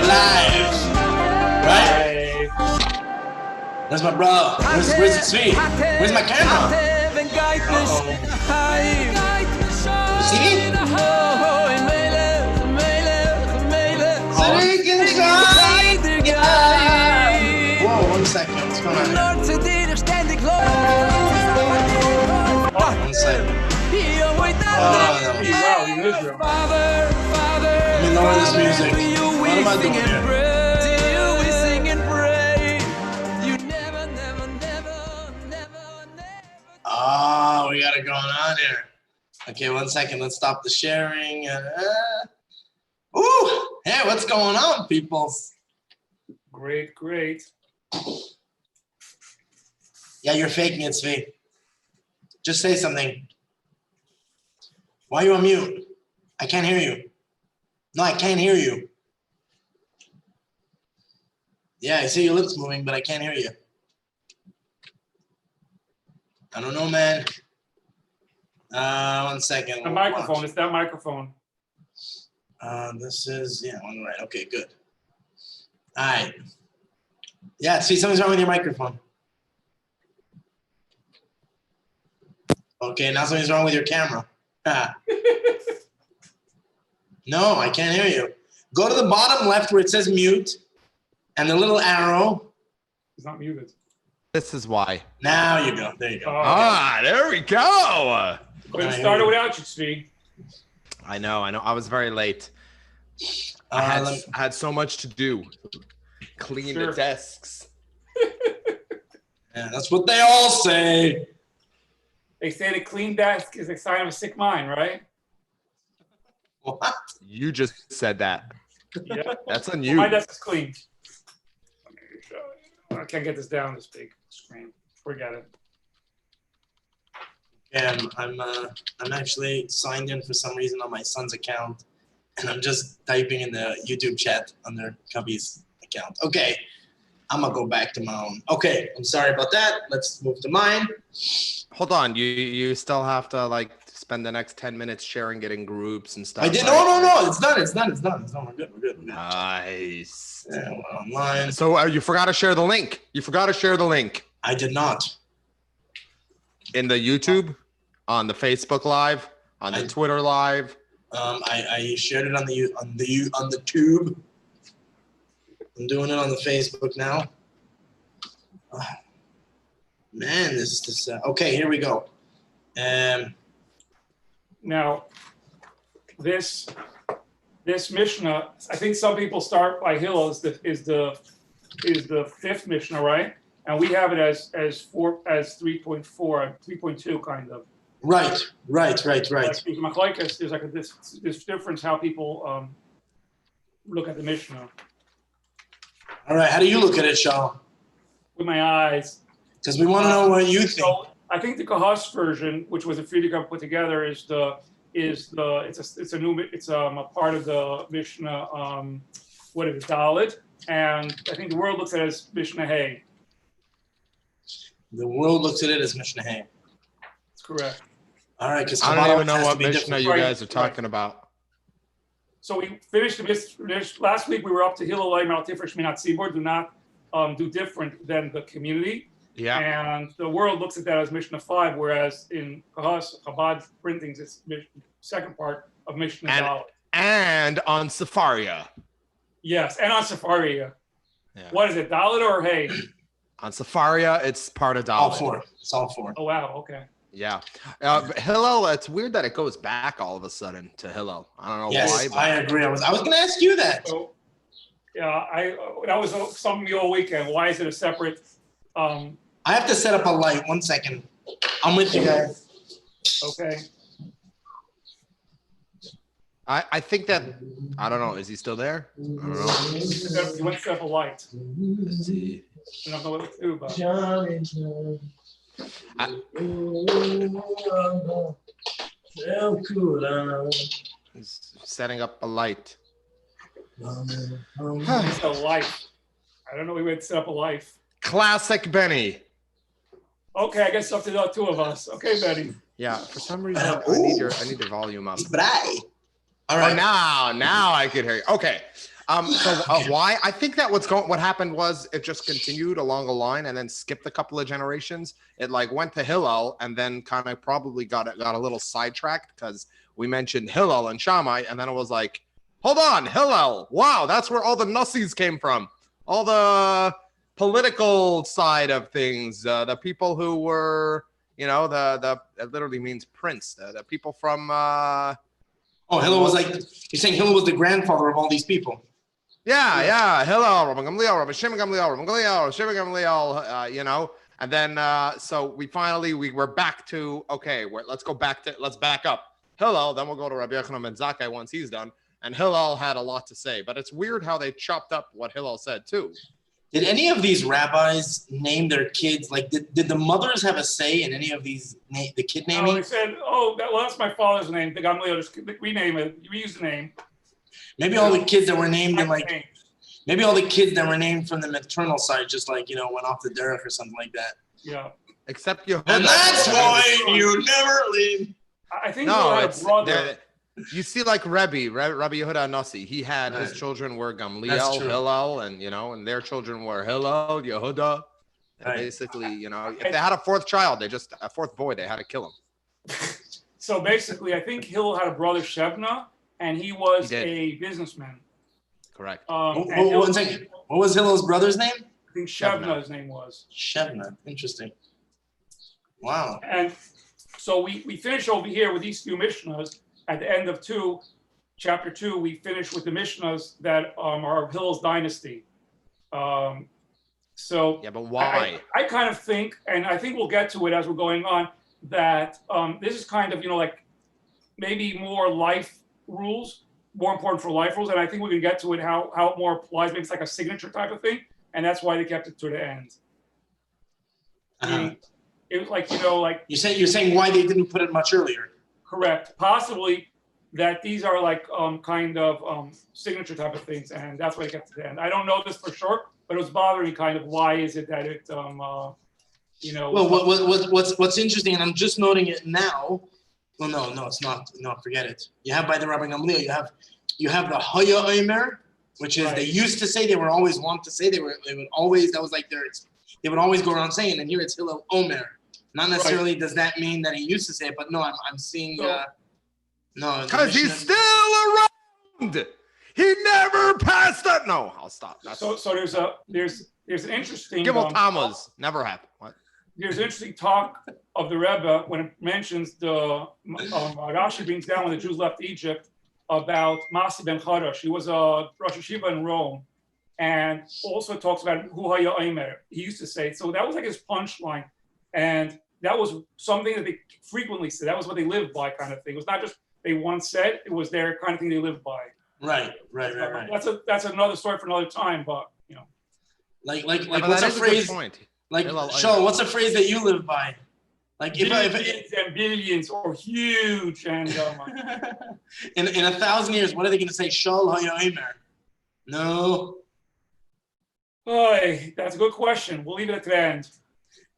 live. Right? Where's my bro? Where's the sweet? Where's my camera? See me? Whoa, 1 second. What's going on here? 1 second. Wow, you Israel. Let me lower this music. What am I doing here? Oh, we got it going on here. Okay, 1 second. Let's stop the sharing. Ooh, hey, what's going on, peoples? Great. Yeah, you're faking it, Svi. Just say something. Why are you on mute? I can't hear you. No, I can't hear you. Yeah, I see your lips moving, but I can't hear you. I don't know, man. 1 second. The microphone. It's that microphone. This is, yeah, on the right. Okay, good. All right. Yeah, see, something's wrong with your microphone. Okay, now something's wrong with your camera. No, I can't hear you. Go to the bottom left where it says mute and the little arrow. It's not muted. This is why. Now you go. There you go. There we go. But it started without you, Steve. I know. I was very late. I had so much to do. Clean the desks. Yeah, that's what they all say. They say the clean desk is a sign of a sick mind, right? What? You just said that. Yeah. That's on Well, you. my desk is clean. I can't get this down this big screen. Forget it. Yeah, I'm actually signed in for some reason on my son's account, and I'm just typing in the YouTube chat under Cubby's account. Okay, I'm gonna go back to my own. Okay, I'm sorry about that. Let's move to mine. Hold on. You still have to like spend the next 10 minutes sharing it in groups and stuff. I did. Right? No. It's done. We're good. Nice. Yeah, we're online. So you forgot to share the link. I did not. In the YouTube, on the Facebook Live, on the Twitter Live. I shared it on the tube. I'm doing it on the Facebook now. Man, this okay. Here we go. Now, this Mishna, I think some people start by Hillel is the fifth Mishna, right? And we have it as 3.4, 3.2 kind of. Right. Like, there's like this difference how people look at the Mishnah. All right. How do you look at it, Shaw? With my eyes. Because we want to know what you think. So I think the Kahas version, which was a Friedekamp put together, it's a part of the Mishnah. What is it, Dalit? And I think the world looks at it as Mishnah Hay. The world looks at it as Mishnah Hay. That's correct. All right, because I don't even know what Mishnah you guys are talking about. So we finished last week. We were up to Hillel Mal Tifresh Minat Tzibor. Do not do different than the community. Yeah. And the world looks at that as Mishnah 5, whereas in Kahas, Chabad printings, it's second part of Mishnah Dalit. And on Safaria. Yes, and on Safaria. Yeah. What is it, Dalit or Hay? On Safaria, it's part of Dalit. All four. It's all four. Oh, wow, okay. Yeah. Hillel, it's weird that it goes back all of a sudden to Hillel. I don't know why. Yes, I agree. I was going to ask you that. So, yeah, that was something the whole weekend. Why is it a separate... I have to set up a light. 1 second. I'm with you guys. Okay. I think that, I don't know. Is he still there? I don't know. You went to set up a light. Let's see. I don't know what to do about it. He's setting up a light. It's a life. I don't know. We went to set up a life. Classic Benny. Okay, I guess up to the two of us. Okay, Benny. Yeah, for some reason I need your volume up. All right. Oh, now I could hear you. Okay. Why? I think that what happened was it just continued along a line and then skipped a couple of generations. It like went to Hillel and then kind of probably got a little sidetracked because we mentioned Hillel and Shammai, and then it was like, hold on, Hillel. Wow, that's where all the Nussis came from. All the political side of things, the people who were, it literally means prince. The people from. Hillel was like, you're saying Hillel was the grandfather of all these people. Yeah. Hillel, Rabbi Gamliel, Rabbi Shimon Gamliel, Rabbi Gamliel, Shimon Gamliel, and then so we were back to, okay, let's back up. Hillel, then we'll go to Rabbi Yochanan ben Zakkai once he's done, and Hillel had a lot to say, but it's weird how they chopped up what Hillel said too. Did any of these rabbis name their kids? Like, did the mothers have a say in any of these, the kid naming? No, they said, that's my father's name. The Gamliel, just rename it, reuse the name. Maybe all the kids that were named maybe all the kids that were named from the maternal side just like, went off the derech or something like that. Yeah. Except you. And that's why you never leave. I think had a brother. You see, like Rabbi Yehuda Nasi, he had his children were Gamliel, Hillel, and and their children were Hillel, Yehuda. And basically, if they had a fourth child, a fourth boy, they had to kill him. So basically, I think Hillel had a brother Shebna, and he was a businessman. Correct. One second. What was Hillel's brother's name? I think Shebna, his name was. Shebna. Interesting. Wow. And so we finish over here with these few Mishnahs. At the end of chapter 2, we finish with the Mishnahs that are Hillel's dynasty. But why? I kind of think, and I think we'll get to it as we're going on, that this is kind of, like maybe more life rules, more important for life rules. And I think we can get to it, how it more applies. Maybe it's like a signature type of thing. And that's why they kept it to the end. It was like, You're saying why they didn't put it much earlier. Correct. Possibly that these are like kind of signature type of things, and that's why I kept it to the end. I don't know this for sure, but it was bothering me kind of why is it that it, Well, what's interesting, and I'm just noting it now. Well, no, it's not. No, forget it. You have by the Rabbi Gamliel, you have the Haya Omer, which is they used to say, they were always want to say, they would always, that was like they would always go around saying, and here it's Hillel Omer. Not necessarily does that mean that he used to say it, but no, I'm seeing no. Because he's still around. He never passed that. No, I'll stop. So there's an interesting Gimel Tammuz never happened. What? There's interesting talk of the Rebbe when it mentions the Rashi brings down when the Jews left Egypt about Masi ben Charash. He was a Rosh Hashiva in Rome, and also talks about Hu Haya Omer. He used to say it. So that was like his punchline, and that was something that they frequently said. That was what they lived by, kind of thing. It was not just they once said; it was their kind of thing they lived by. Right. That's another story for another time, but like what's a phrase? Like, Shaul, what's a phrase that you live by? Like billions and billions, or huge, and in 1,000 years, what are they going to say? Shaul Haya Omer. No. Oy, that's a good question. We'll leave it at the end.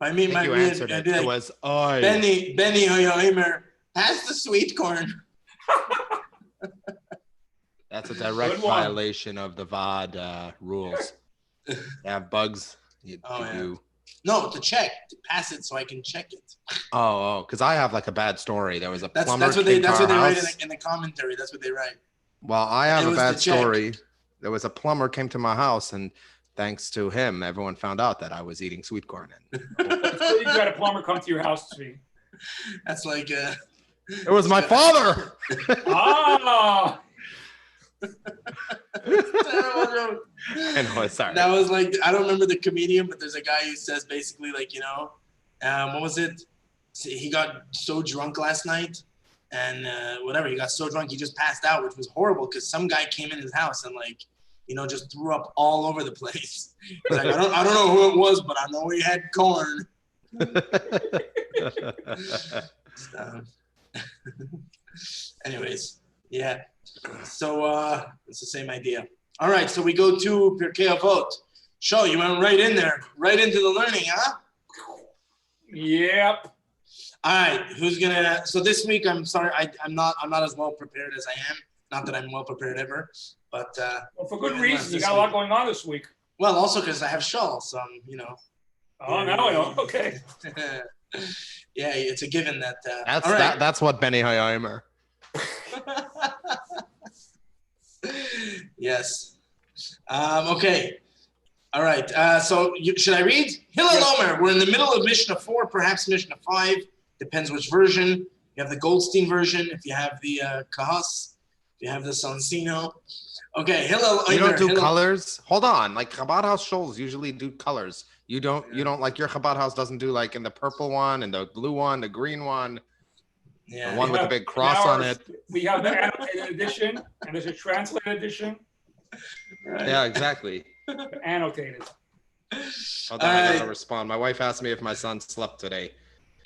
I mean, you answered it. It was Benny Haya Omer. Pass the sweet corn. That's a direct violation of the VOD rules. They have bugs. You do. No, to pass it so I can check it. Because I have like a bad story. There was a plumber. That's what they write in the commentary. That's what they write. Well, I have a bad story. There was a plumber came to my house, and thanks to him, everyone found out that I was eating sweet corn. You got a plumber come to your house, Tzvi. That's like it was my father. Terrible joke. Sorry. That was like, I don't remember the comedian, but there's a guy who says basically like, what was it? He got so drunk last night and he got so drunk he just passed out, which was horrible because some guy came in his house and like, just threw up all over the place. He's like, I don't know who it was, but I know he had corn. Anyways, yeah. So it's the same idea. All right, so we go to Pirkei Avot. Shaul, you went right in there, right into the learning, huh? Yep. All right, who's gonna? So this week, I'm sorry, I'm not as well prepared as I am. Not that I'm well prepared ever, but Well, for good even reason. less You this got a lot week. going on this week. Well, also because I have Shawl, so I'm, you know. Oh, now I know. Okay. Yeah, it's a given that. That's all right. that's what Benny Hayomer. Yes. Okay. All right. So should I read? Hillel Yes. Omer. We're in the middle of Mishnah 4, perhaps Mishnah 5. Depends which version. You have the Goldstein version. If you have the Kahas. If you have the Sonsino. Okay. Hillel Omer. You don't do Hillel- colors. Hold on, like Chabad House shows usually do colors. You don't like your Chabad House doesn't do like in the purple one and the blue one, the green one, Yeah. the one with the big cross on it. We have the annotated edition, and there's a translated edition. Right. Yeah, exactly. Annotated. Hold on, I gotta respond. My wife asked me if my son slept today.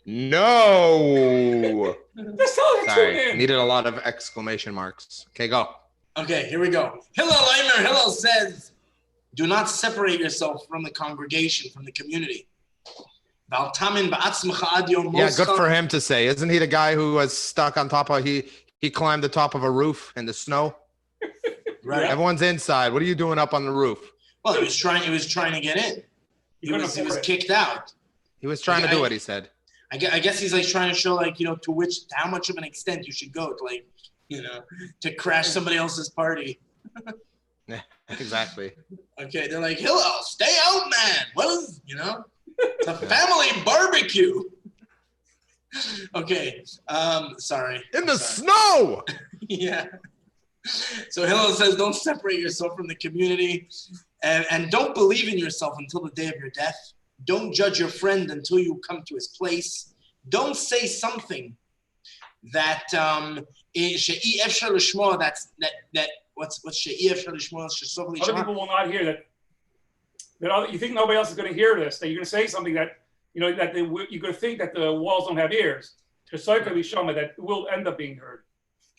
No. Just tell him to Sorry, tune in. needed a lot of exclamation marks. Okay, go. Okay, here we go. Hillel Omer. Hillel says, do not separate yourself from the congregation, from the community. Yeah, good for him to say. Isn't he the guy who was stuck on top of he climbed the top of a roof in the snow? Right. Everyone's inside. What are you doing up on the roof? Well, he was trying to get in. He was kicked out. He was trying to do what he said. I guess he's like trying to show like, you know, how much of an extent you should go to like, you know, to crash somebody else's party. Yeah, exactly. Okay, they're like, Hillel, stay out, man. What is, you know? It's a family barbecue. Okay, sorry. In the snow. Yeah. So Hillel says, don't separate yourself from the community and don't believe in yourself until the day of your death. Don't judge your friend until you come to his place. Don't say something that she'i efshar l'shmo, what's she'i efshar l'shmo, Other people will not hear that. You think nobody else is going to hear this? That you're going to say something that you're going to think that the walls don't have ears. That will end up being heard.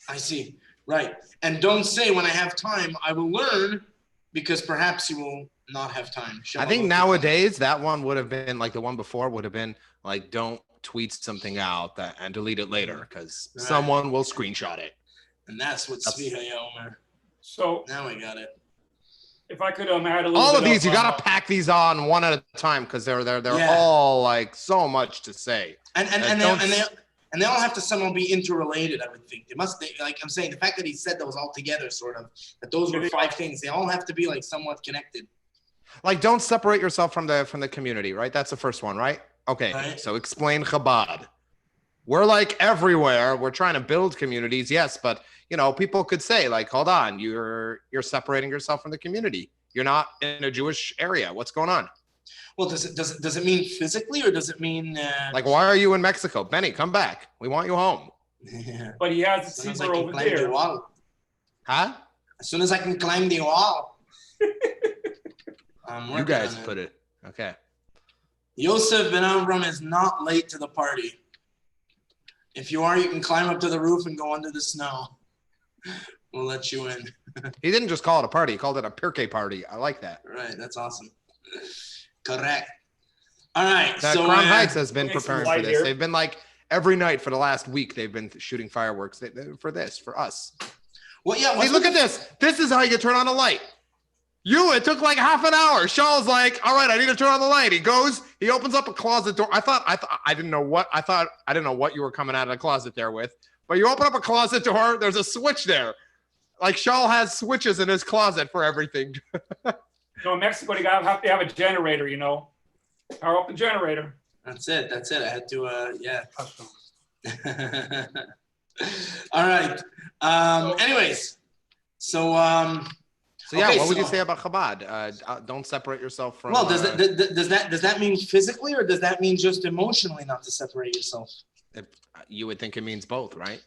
I see. Right. And don't say when I have time, I will learn, because perhaps you will not have time. I think nowadays that one would have been like the one before would have been like, don't tweet something out and delete it later because someone will screenshot it. And that's what Sviha Yomer. So now I got it. If I could add a little all bit of these, you got to pack these on one at a time because they're all like so much to say. And they all have to somehow be interrelated, I would think. Like I'm saying, the fact that he said those all together, sort of, that those were 5 things, they all have to be like somewhat connected. Like, don't separate yourself from the community, right? That's the first one, right? Okay, right. So explain Chabad. We're like everywhere. We're trying to build communities, yes, but people could say like, hold on, you're separating yourself from the community. You're not in a Jewish area. What's going on? Well, does it mean physically, or does it mean like, why are you in Mexico? Benny, come back. We want you home. Yeah. But he has the tzibur over there. The wall. Huh? As soon as I can climb the wall. You guys put it. Okay. Yosef ben Amram is not late to the party. If you are, you can climb up to the roof and go under the snow. We'll let you in. He didn't just call it a party. He called it a Pirkei party. I like that. Right. That's awesome. Correct. All right. So Crown Heights has been preparing for this. Here. They've been like every night for the last week. They've been shooting fireworks for us. Well, yeah. See, look at this. This is how you turn on a light. It took like half an hour. Shaw's like, all right, I need to turn on the light. He goes, he opens up a closet door. I didn't know what you were coming out of the closet there with, but you open up a closet door. There's a switch there. Like Shaw has switches in his closet for everything. In Mexico, you have to have a generator, Power up the generator. That's it. I had to, yeah. All right. Anyways, so yeah, what would you say about Chabad? Don't separate yourself from. Well, does that mean physically, or does that mean just emotionally not to separate yourself? You would think it means both, right?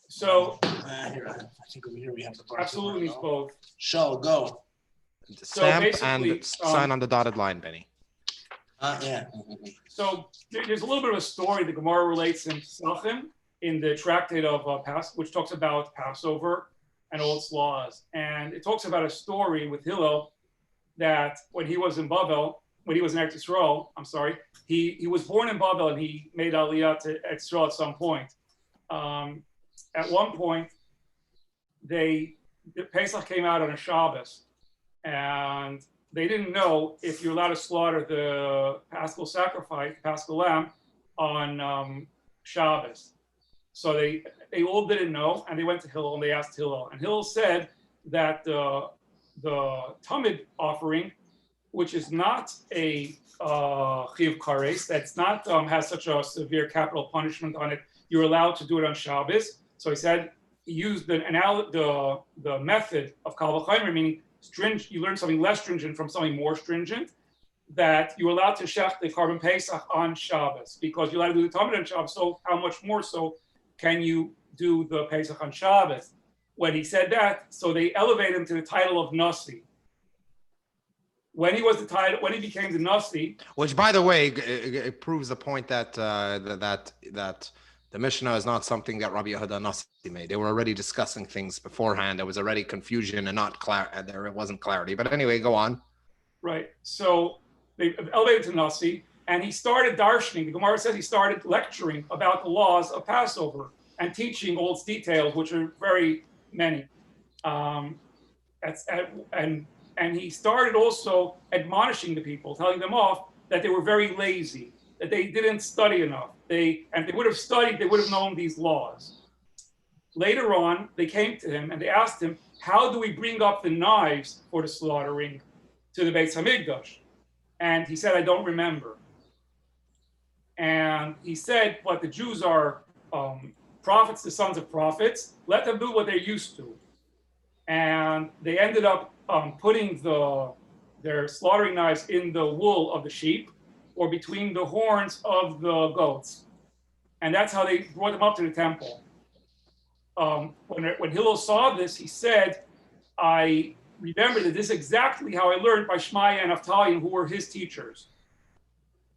So here, I think over here we have the bar. Absolutely means both. Shall go. Stamp and sign on the dotted line, Benny. Yeah. So there's a little bit of a story the Gemara relates in Psachim in the tractate of which talks about Passover and all its laws, and it talks about a story with Hillel that when he was in Eretz Yisrael, he was born in Bavel and he made Aliyah to Eretz Yisrael at some point. at one point, the Pesach came out on a Shabbos, and they didn't know if you're allowed to slaughter the Paschal sacrifice, Paschal lamb, on Shabbos. So they all didn't know, and they went to Hillel and they asked Hillel, and Hillel said that the Tamid offering, which is not a chiyuv kares, that's not has such a severe capital punishment on it, you're allowed to do it on Shabbos. So he said he used the method of kal v'chomer, meaning stringent. You learn something less stringent from something more stringent. That you're allowed to shech the carbon Pesach on Shabbos because you're allowed to do the Tamid on Shabbos. So how much more so can you do the Pesach on Shabbos? When he said that, so they elevated him to the title of Nasi. When he became the Nasi, which, by the way, it proves the point that that the Mishnah is not something that Rabbi Yehuda Nasi made. They were already discussing things beforehand. There was already confusion and there wasn't clarity. But anyway, go on. Right. So they elevated to Nasi, and he started darshaning. The Gemara says he started lecturing about the laws of Passover and teaching all its details, which are very many. And he started also admonishing the people, telling them off that they were very lazy, that they didn't study enough. And if they would have studied, they would have known these laws. Later on, they came to him and they asked him, how do we bring up the knives for the slaughtering to the Beis Hamikdash? And he said, I don't remember. And he said, but the Jews are prophets, the sons of prophets. Let them do what they're used to. And they ended up putting their slaughtering knives in the wool of the sheep or between the horns of the goats. And that's how they brought them up to the temple. When Hillel saw this, he said, I remember that this is exactly how I learned by Shmaya and Avot, who were his teachers.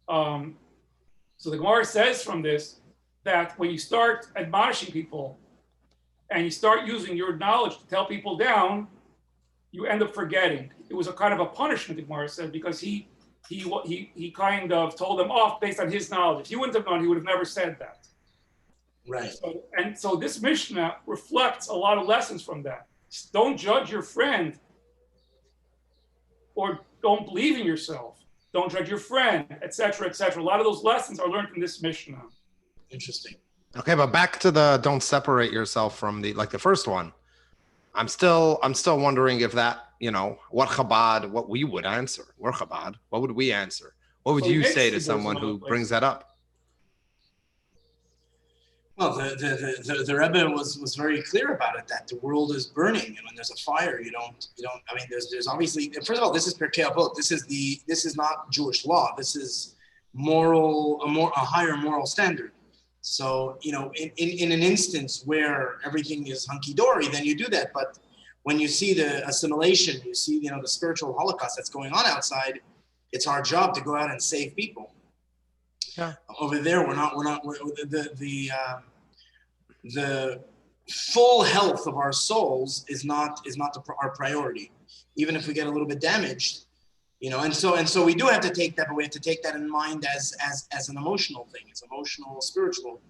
So the Gemara says from this that when you start admonishing people and you start using your knowledge to tell people down, you end up forgetting. It was a kind of a punishment, the Gemara said, because he kind of told them off based on his knowledge. If he wouldn't have known, he would have never said that. Right. So this Mishnah reflects a lot of lessons from that. Don't judge your friend, or don't believe in yourself. Don't judge your friend, etc., etc. A lot of those lessons are learned from this Mishnah. Interesting. Okay, but back to the don't separate yourself from the first one. I'm still wondering if that, what we would answer. We're Chabad. What would we answer? What would you say to someone who brings that up? Well, the Rebbe was very clear about it, that the world is burning, and when there's a fire, you don't. I mean, there's obviously, first of all, this is Pirkei Avot. This is not Jewish law. This is a higher moral standard. So, in an instance where everything is hunky dory, then you do that. But when you see the assimilation, you see the spiritual Holocaust that's going on outside, it's our job to go out and save people. Yeah. Over there, the full health of our souls is not our priority, even if we get a little bit damaged, and so we do have to take that, but we have to take that in mind as an emotional thing. It's emotional, spiritual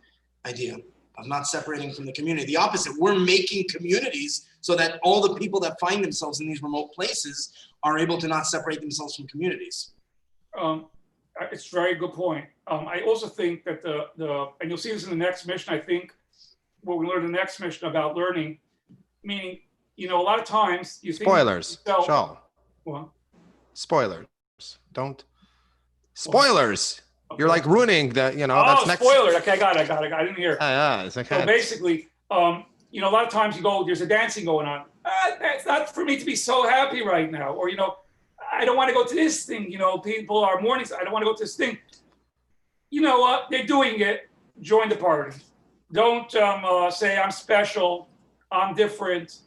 idea of not separating from the community. The opposite, we're making communities so that all the people that find themselves in these remote places are able to not separate themselves from communities. It's a very good point. I also think that and you'll see this in the next Mishnah, I think, what we learn in the next Mishnah about learning, meaning, a lot of times you think... Spoilers, Shaul. What? Spoilers. Don't. Spoilers! You're like ruining the, that's next... spoiler. Okay, I got it. I didn't hear. It's okay. So basically, a lot of times you go, there's a dancing going on. It's not for me to be so happy right now. Or, I don't want to go to this thing. People are mourning. I don't want to go to this thing. You know what? They're doing it. Join the party. Don't say I'm special. I'm different.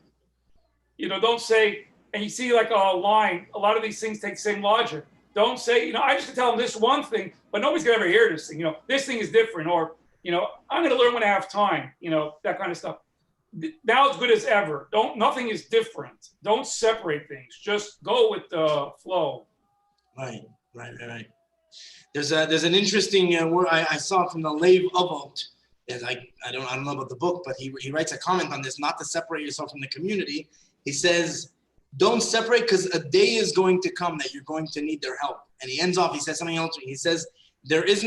Don't say, and you see like a line, a lot of these things take the same logic. Don't say, I just can tell them this one thing, but nobody's gonna ever hear this thing. This thing is different, or, I'm gonna learn when I have time, that kind of stuff. Now as good as ever. Nothing is different. Don't separate things. Just go with the flow. Right. There's an interesting word I saw from the Lev Avot. is I don't know about the book, but he writes a comment on this, not to separate yourself from the community. He says, don't separate because a day is going to come that you're going to need their help. And he ends off, he says something else. He says, there's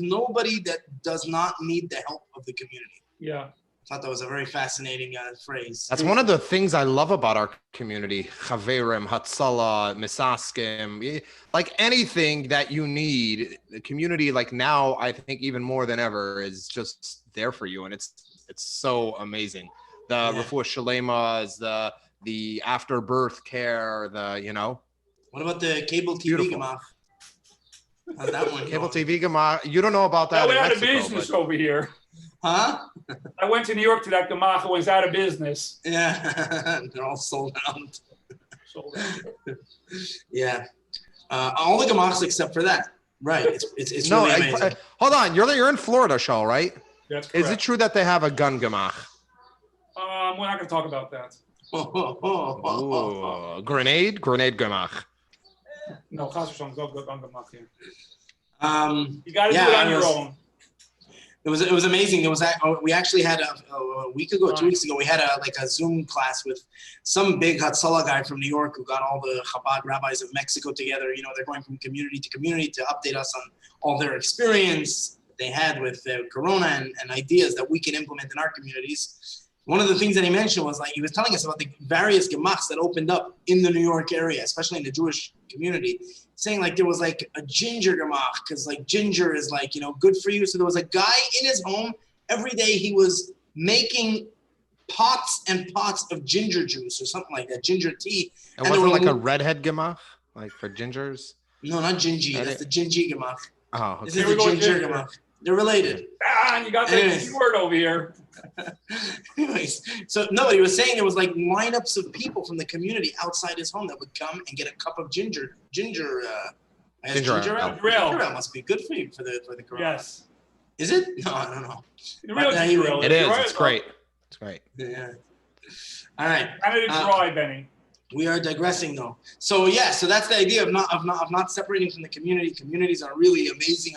nobody that does not need the help of the community. Yeah. I thought that was a very fascinating phrase. That's one of the things I love about our community. Chaverim, Hatsala, Misaskim, like anything that you need, the community, like now, I think even more than ever, is just there for you. And it's so amazing. The refuah shalemas, the after birth care, What about the cable TV Beautiful. gemach? How's that one Cable going? TV gemach. You don't know about that. That went in out of Mexico, business but- over here. Huh? I went to New York to that gemach. It was out of business. Yeah, they're all sold out. So, Yeah, all the gemachs except for that. Right. It's No, really amazing. hold on. You're in Florida, Shaw, right? that's Is it correct. true that they have a gun gemach? We're not going to talk about that. Ooh, grenade gemach. No, Chas v'shalom, don't go on gemach here. Um, You got to Yeah, do it on I your was- own. It was amazing. We actually had a week ago, 2 weeks ago, we had a Zoom class with some big Hatzalah guy from New York who got all the Chabad rabbis of Mexico together. They're going from community to community to update us on all their experience they had with Corona and ideas that we can implement in our communities. One of the things that he mentioned was he was telling us about the various gemachs that opened up in the New York area, especially in the Jewish community, saying there was a ginger gemach because ginger is good for you. So there was a guy in his home every day. He was making pots and pots of ginger juice or something like that, ginger tea. And there wasn't were a redhead gemach, like for gingers? No, not gingy. That's the gingy gemach. Oh, This okay. is Here we the go with ginger ginger. gemach. They're related. You got the Anyways. key word over here. Anyways, so no, but he was saying there was lineups of people from the community outside his home that would come and get a cup of ginger. I guess Ginger ale. Ginger ale must be good for you for the corona. Yes. Is it? No, I don't know. The real But, ginger ale It is. You're It's right. great. It's great. Yeah. All right. Kind of dry, Benny. We are digressing though. So yeah, so that's the idea of not separating from the community. Communities are really amazing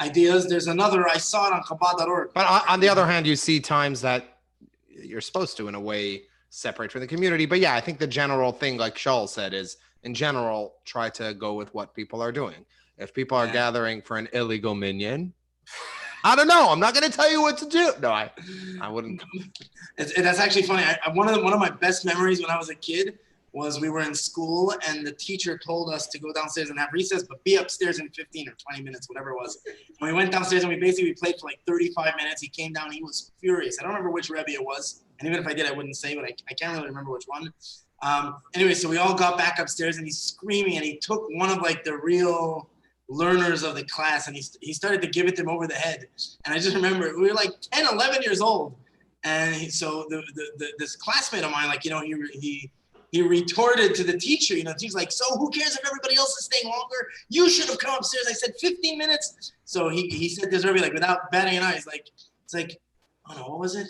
ideas. There's another, I saw it on Chabad.org. But on the other hand, you see times that you're supposed to, in a way, separate from the community. But yeah, I think the general thing, like Shaul said, is in general, try to go with what people are doing. If people are gathering for an illegal minyan, I don't know. I'm not going to tell you what to do. No, I wouldn't. That's actually funny. One of my best memories when I was a kid was we were in school and the teacher told us to go downstairs and have recess, but be upstairs in 15 or 20 minutes, whatever it was. And we went downstairs and we played for 35 minutes. He came down, he was furious. I don't remember which Rebbe it was. And even if I did, I wouldn't say, but I can't really remember which one. Anyway, so we all got back upstairs and he's screaming and he took one of the real learners of the class and he started to give it to him over the head. And I just remember we were 10, 11 years old. And so this classmate of mine, he retorted to the teacher, the teacher's so who cares if everybody else is staying longer? You should have come upstairs. I said 15 minutes. So he said this Rebbe without batting an eye. It's oh no, what was it?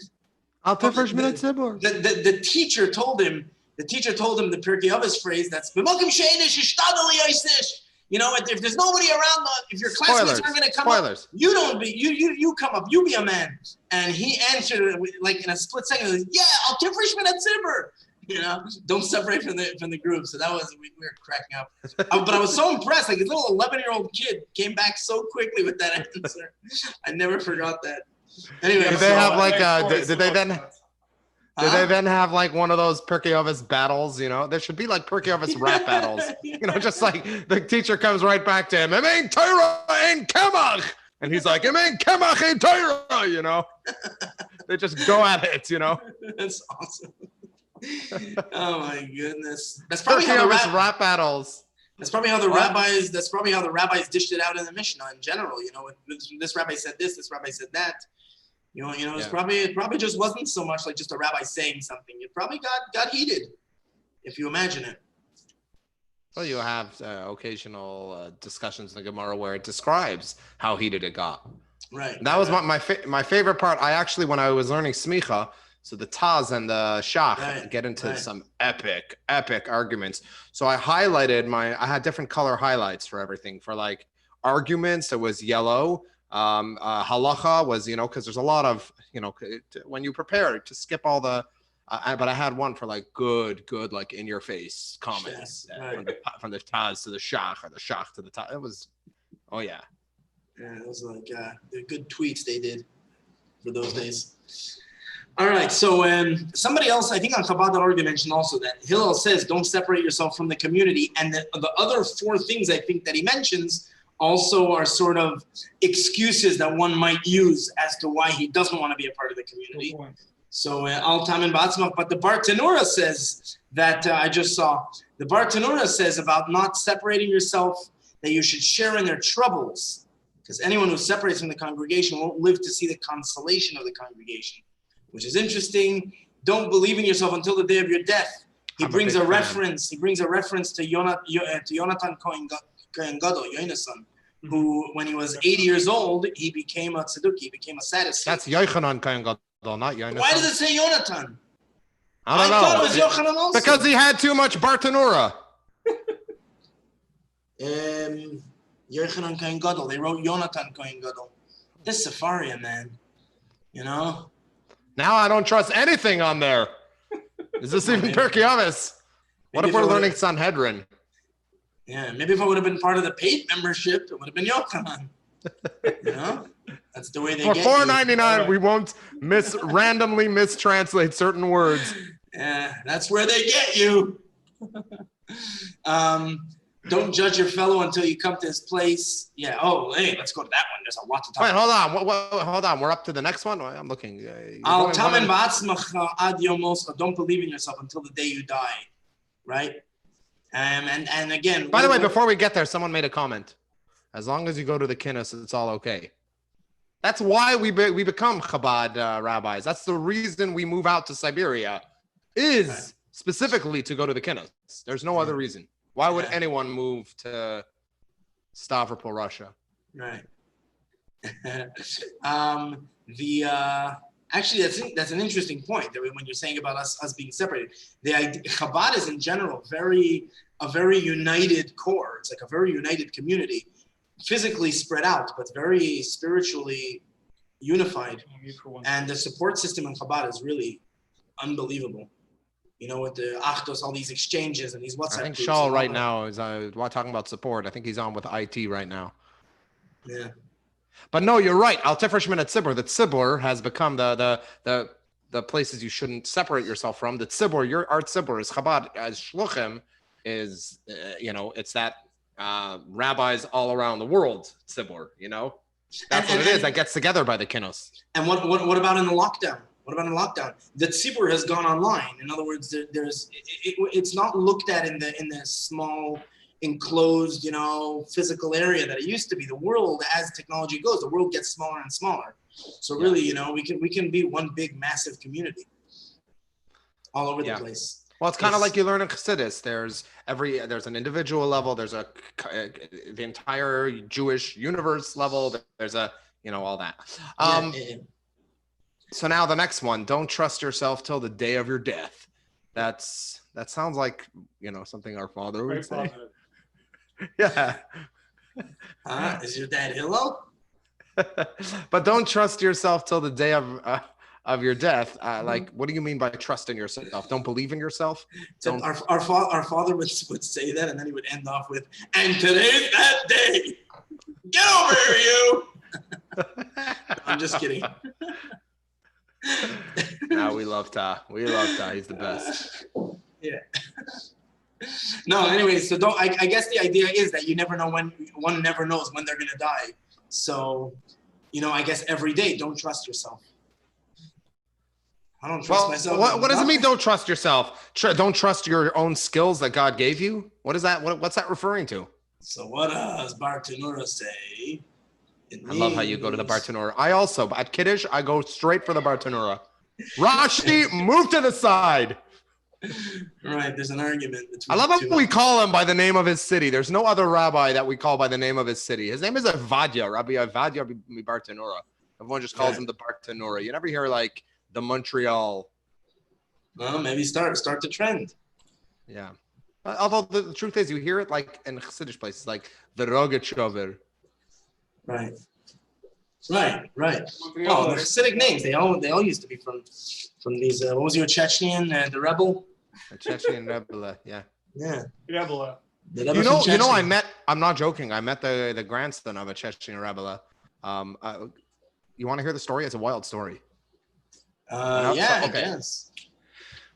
The teacher told him the Pirkei Avos phrase that's if there's nobody around, if your classmates aren't going to come up, you come up, you be a man. And he answered in a split second, yeah, I'll give Rishman at Zimmer. Don't separate from the group. So that was, we were cracking up. But I was so impressed. This little 11-year-old kid came back so quickly with that answer. I never forgot that. Anyway, Did they have did they then have one of those Pirkei Avos battles? There should be Pirkei Avos rap battles. Just the teacher comes right back to him. It ain't Torah, ain't Kemach. And he's like, it ain't Kemach, ain't Torah, They just go at it, That's awesome. Oh my goodness. That's probably how the rap battles. That's probably how the rabbis. That's probably how the rabbis dished it out in the Mishnah in general. This rabbi said this. This rabbi said that. It probably just wasn't so much just a rabbi saying something. It probably got heated, if you imagine it. Well, you have occasional discussions in the Gemara where it describes how heated it got. Right. And that was my favorite part. I actually, when I was learning smicha, so the Taz and the Shach get into some epic arguments. So I highlighted I had different color highlights for everything. For arguments, it was yellow. Halacha was, because there's a lot of, when you prepare to skip all the, but I had one for like good, like in your face comments from the Taz to the Shach or the Shach to the Taz. It was, oh yeah. Yeah, it was like the good tweets they did for those days. All right, so somebody else, I think on Chabad.org, they mentioned also that Hillel says don't separate yourself from the community. And the other 4 things I think that he mentions also are sort of excuses that one might use as to why he doesn't want to be a part of the community. So Al Tamin Batzmach, but the Bar Tanura says that I just saw, the Bar Tanura says about not separating yourself, that you should share in their troubles. Because anyone who separates from the congregation won't live to see the consolation of the congregation, which is interesting. Don't believe in yourself until the day of your death. He brings a reference to Yonatan Kohen Gadol, Yonasan, who, when he was 80 years old, he became a tzeduk, he became a Sadducee. That's Yochanan Kohen Gadol, not Yonasan. Why does it say Yonatan? I don't know. thought it was Yochanan also. Because he had too much Bartanura. Yochanan Kohen Gadol. They wrote Yonatan Kohen Gadol. This Safarian, man. Now I don't trust anything on there. Is this even Pirkei? What if we're learning Sanhedrin? Yeah, maybe if I would have been part of the paid membership, it would have been Yochanan. That's the way they for get $4.99. We won't randomly mistranslate certain words. Yeah, that's where they get you. Don't judge your fellow until you come to his place. Yeah. Oh, hey, let's go to that one. There's a lot to talk about. Hold on. Hold on. We're up to the next one. I'm looking. Don't believe in yourself until the day you die. Right? And again. By the way, before we get there, someone made a comment. As long as you go to the kinnis, it's all okay. That's why we become Chabad rabbis. That's the reason we move out to Siberia, is specifically to go to the kinnis. There's no other reason. Why would anyone move to Stavropol, Russia? Right. Actually, that's an interesting point. That when you're saying about us being separated, the idea, Chabad is in general a very united core. It's like a very united community, physically spread out, but very spiritually unified. And the support system in Chabad is really unbelievable. With the Achdos, all these exchanges and these WhatsApp I think groups. Shaul right now is talking about support. I think he's on with IT right now. Yeah. But no, you're right. Al Tifresh Min Tzibur. The Tzibur has become the places you shouldn't separate yourself from. The Tzibur, our Tzibur is Chabad. As Shluchim is, it's that rabbis all around the world Tzibur. That's what it is. That gets together by the kinnos. And what about in the lockdown? What about in lockdown? The tzibur has gone online. In other words, it's not looked at in the small, enclosed, physical area that it used to be. The world, as technology goes, the world gets smaller and smaller. So really, we can be one big, massive community all over the place. Well, it's kind of like you learn in Chassidus. There's an individual level. There's the entire Jewish universe level. There's all that. So now the next one, don't trust yourself till the day of your death. That sounds like, something our father would say. Yeah. Is your dad Hillel? But don't trust yourself till the day of your death. What do you mean by trust in yourself? Don't believe in yourself? Our father would say that, and then he would end off with, and today's that day. Get over here, you. I'm just kidding. No, we love Ta. He's the best. Yeah. No, anyway, so I guess the idea is that you never know one never knows when they're gonna die. So, I guess every day, don't trust yourself. I don't trust myself. What does it mean? Don't trust yourself. Don't trust your own skills that God gave you. What is that? What's that referring to? So what does Bartanura say? I love how you go to the Bartanura. I also, at Kiddush, I go straight for the Bartanura. Rashi, move to the side. Right, there's an argument between. I love how we call him by the name of his city. There's no other rabbi that we call by the name of his city. His name is Avadia, Rabbi Avadia Bartanura. Everyone just calls him the Bartanura. You never hear the Montreal. Well, maybe start the trend. Yeah. Although the truth is, you hear it in Chassidish places, like the Rogachover. Right. Right. Oh, the Hasidic names, they all used to be from these, what was your Chechen, the rebel? A Chechen rebel, yeah. Yeah. Rebel. The rebel You know, from Chechnya. I'm not joking. I met the grandson of a Chechen rebel. You want to hear the story? It's a wild story. Yeah, okay. I guess.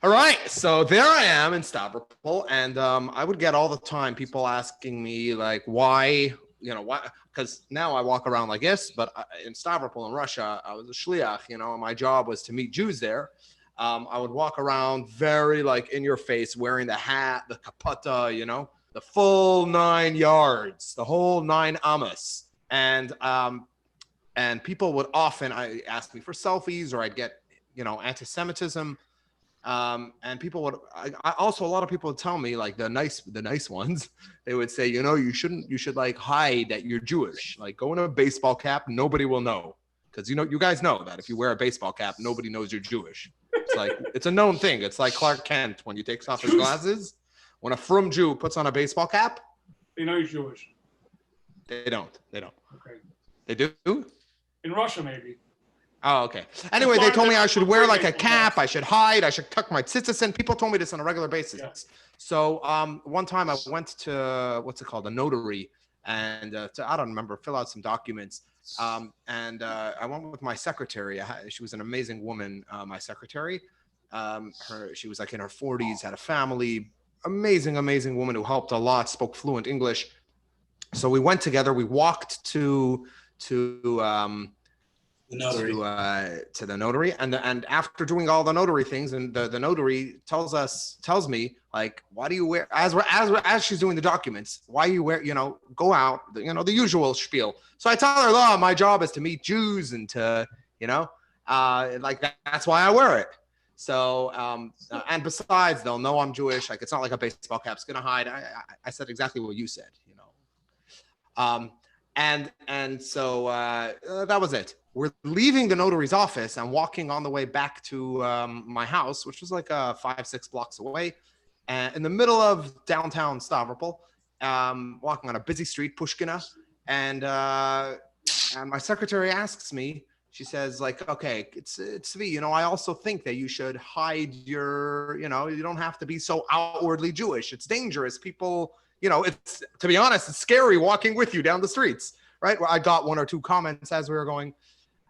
All right, so there I am in Stavropol, and I would get all the time people asking me like, why, why? Because now I walk around like this, but in Stavropol in Russia, I was a shliach, and my job was to meet Jews there. I would walk around very like in your face, wearing the hat, the kapata, the full 9 yards, the whole 9 amas, and people would often ask me for selfies, or I'd get anti-Semitism. And people would I also, a lot of people would tell me, like the nice ones, they would say, you should like hide that you're Jewish, like go in a baseball cap, nobody will know, because you guys know that if you wear a baseball cap, nobody knows you're Jewish. It's like it's a known thing. It's like Clark Kent when he takes off his glasses. When a frum Jew puts on a baseball cap, They know you're Jewish. they don't. Okay. They do. In Russia, maybe. Oh, okay. Anyway, they told me I should wear like a cap. I should hide. I should tuck my tzitzis in. People told me this on a regular basis. Yeah. So one time I went to, what's it called, a notary, and I don't remember, fill out some documents. And I went with my secretary. She was an amazing woman, my secretary. She was like in her 40s, had a family. Amazing woman who helped a lot, spoke fluent English. So we went together. We walked to The notary. To the notary, and after doing all the notary things, and the notary tells me like, why do you wear, as she's doing the documents, why you wear, go out, the usual spiel. So I tell her, my job is to meet Jews and to like that's why I wear it. So and besides, they'll know I'm Jewish. Like it's not like a baseball cap's gonna hide. I said exactly what you said. And so that was it. We're leaving the notary's office and walking on the way back to my house, which was like 5-6 blocks away, in the middle of downtown Stavropol, walking on a busy street, Pushkina. And my secretary asks me, she says like, okay, it's Tzvi, I also think that you should hide your, you don't have to be so outwardly Jewish. It's dangerous. People, it's, to be honest, it's scary walking with you down the streets, right? Well, I got 1 or 2 comments as we were going.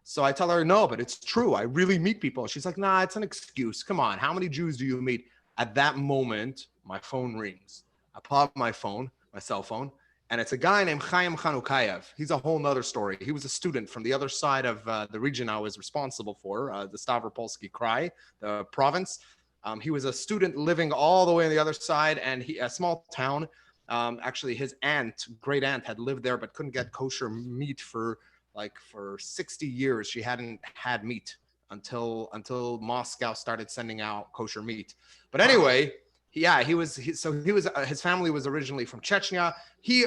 So I tell her, no, but it's true. I really meet people. She's like, nah, it's an excuse. Come on. How many Jews do you meet? At that moment, my phone rings. I pull out my cell phone, and it's a guy named Chaim Chanukayev. He's a whole nother story. He was a student from the other side of the region I was responsible for, the Stavropolsky Krai, the province. He was a student living all the way on the other side, and a small town. Actually, his great aunt had lived there, but couldn't get kosher meat for 60 years. She hadn't had meat until Moscow started sending out kosher meat. But anyway, his family was originally from Chechnya. He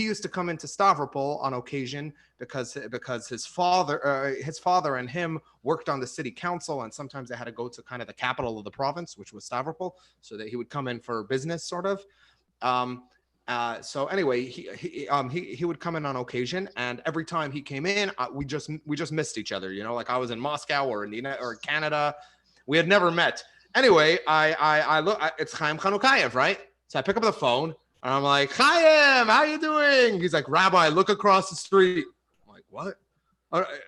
used to come into Stavropol on occasion because his father and him worked on the city council, and sometimes they had to go to kind of the capital of the province, which was Stavropol, so that he would come in for business, sort of. So anyway, he would come in on occasion, and every time he came in, we just missed each other. Like I was in Moscow or in Canada, we had never met. Anyway, I look, it's Chaim Chanukayev, right? So I pick up the phone and I'm like, Chaim, how you doing? He's like, Rabbi, look across the street. I'm like, what?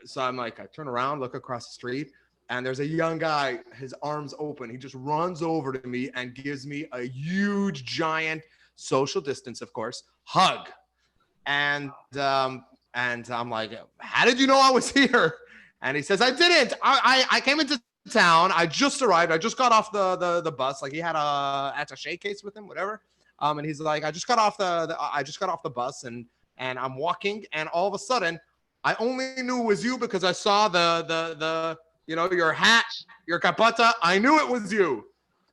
So I'm like, I turn around, look across the street, and there's a young guy, his arms open. He just runs over to me and gives me a huge, giant, social distance, of course, hug. And I'm like, how did you know I was here? And he says, I didn't. I came into town. I just arrived. I just got off the bus. Like he had a attaché case with him, whatever. And he's like, I just got off the bus and I'm walking, and all of a sudden I only knew it was you because I saw the your hat, your kapata. I knew it was you.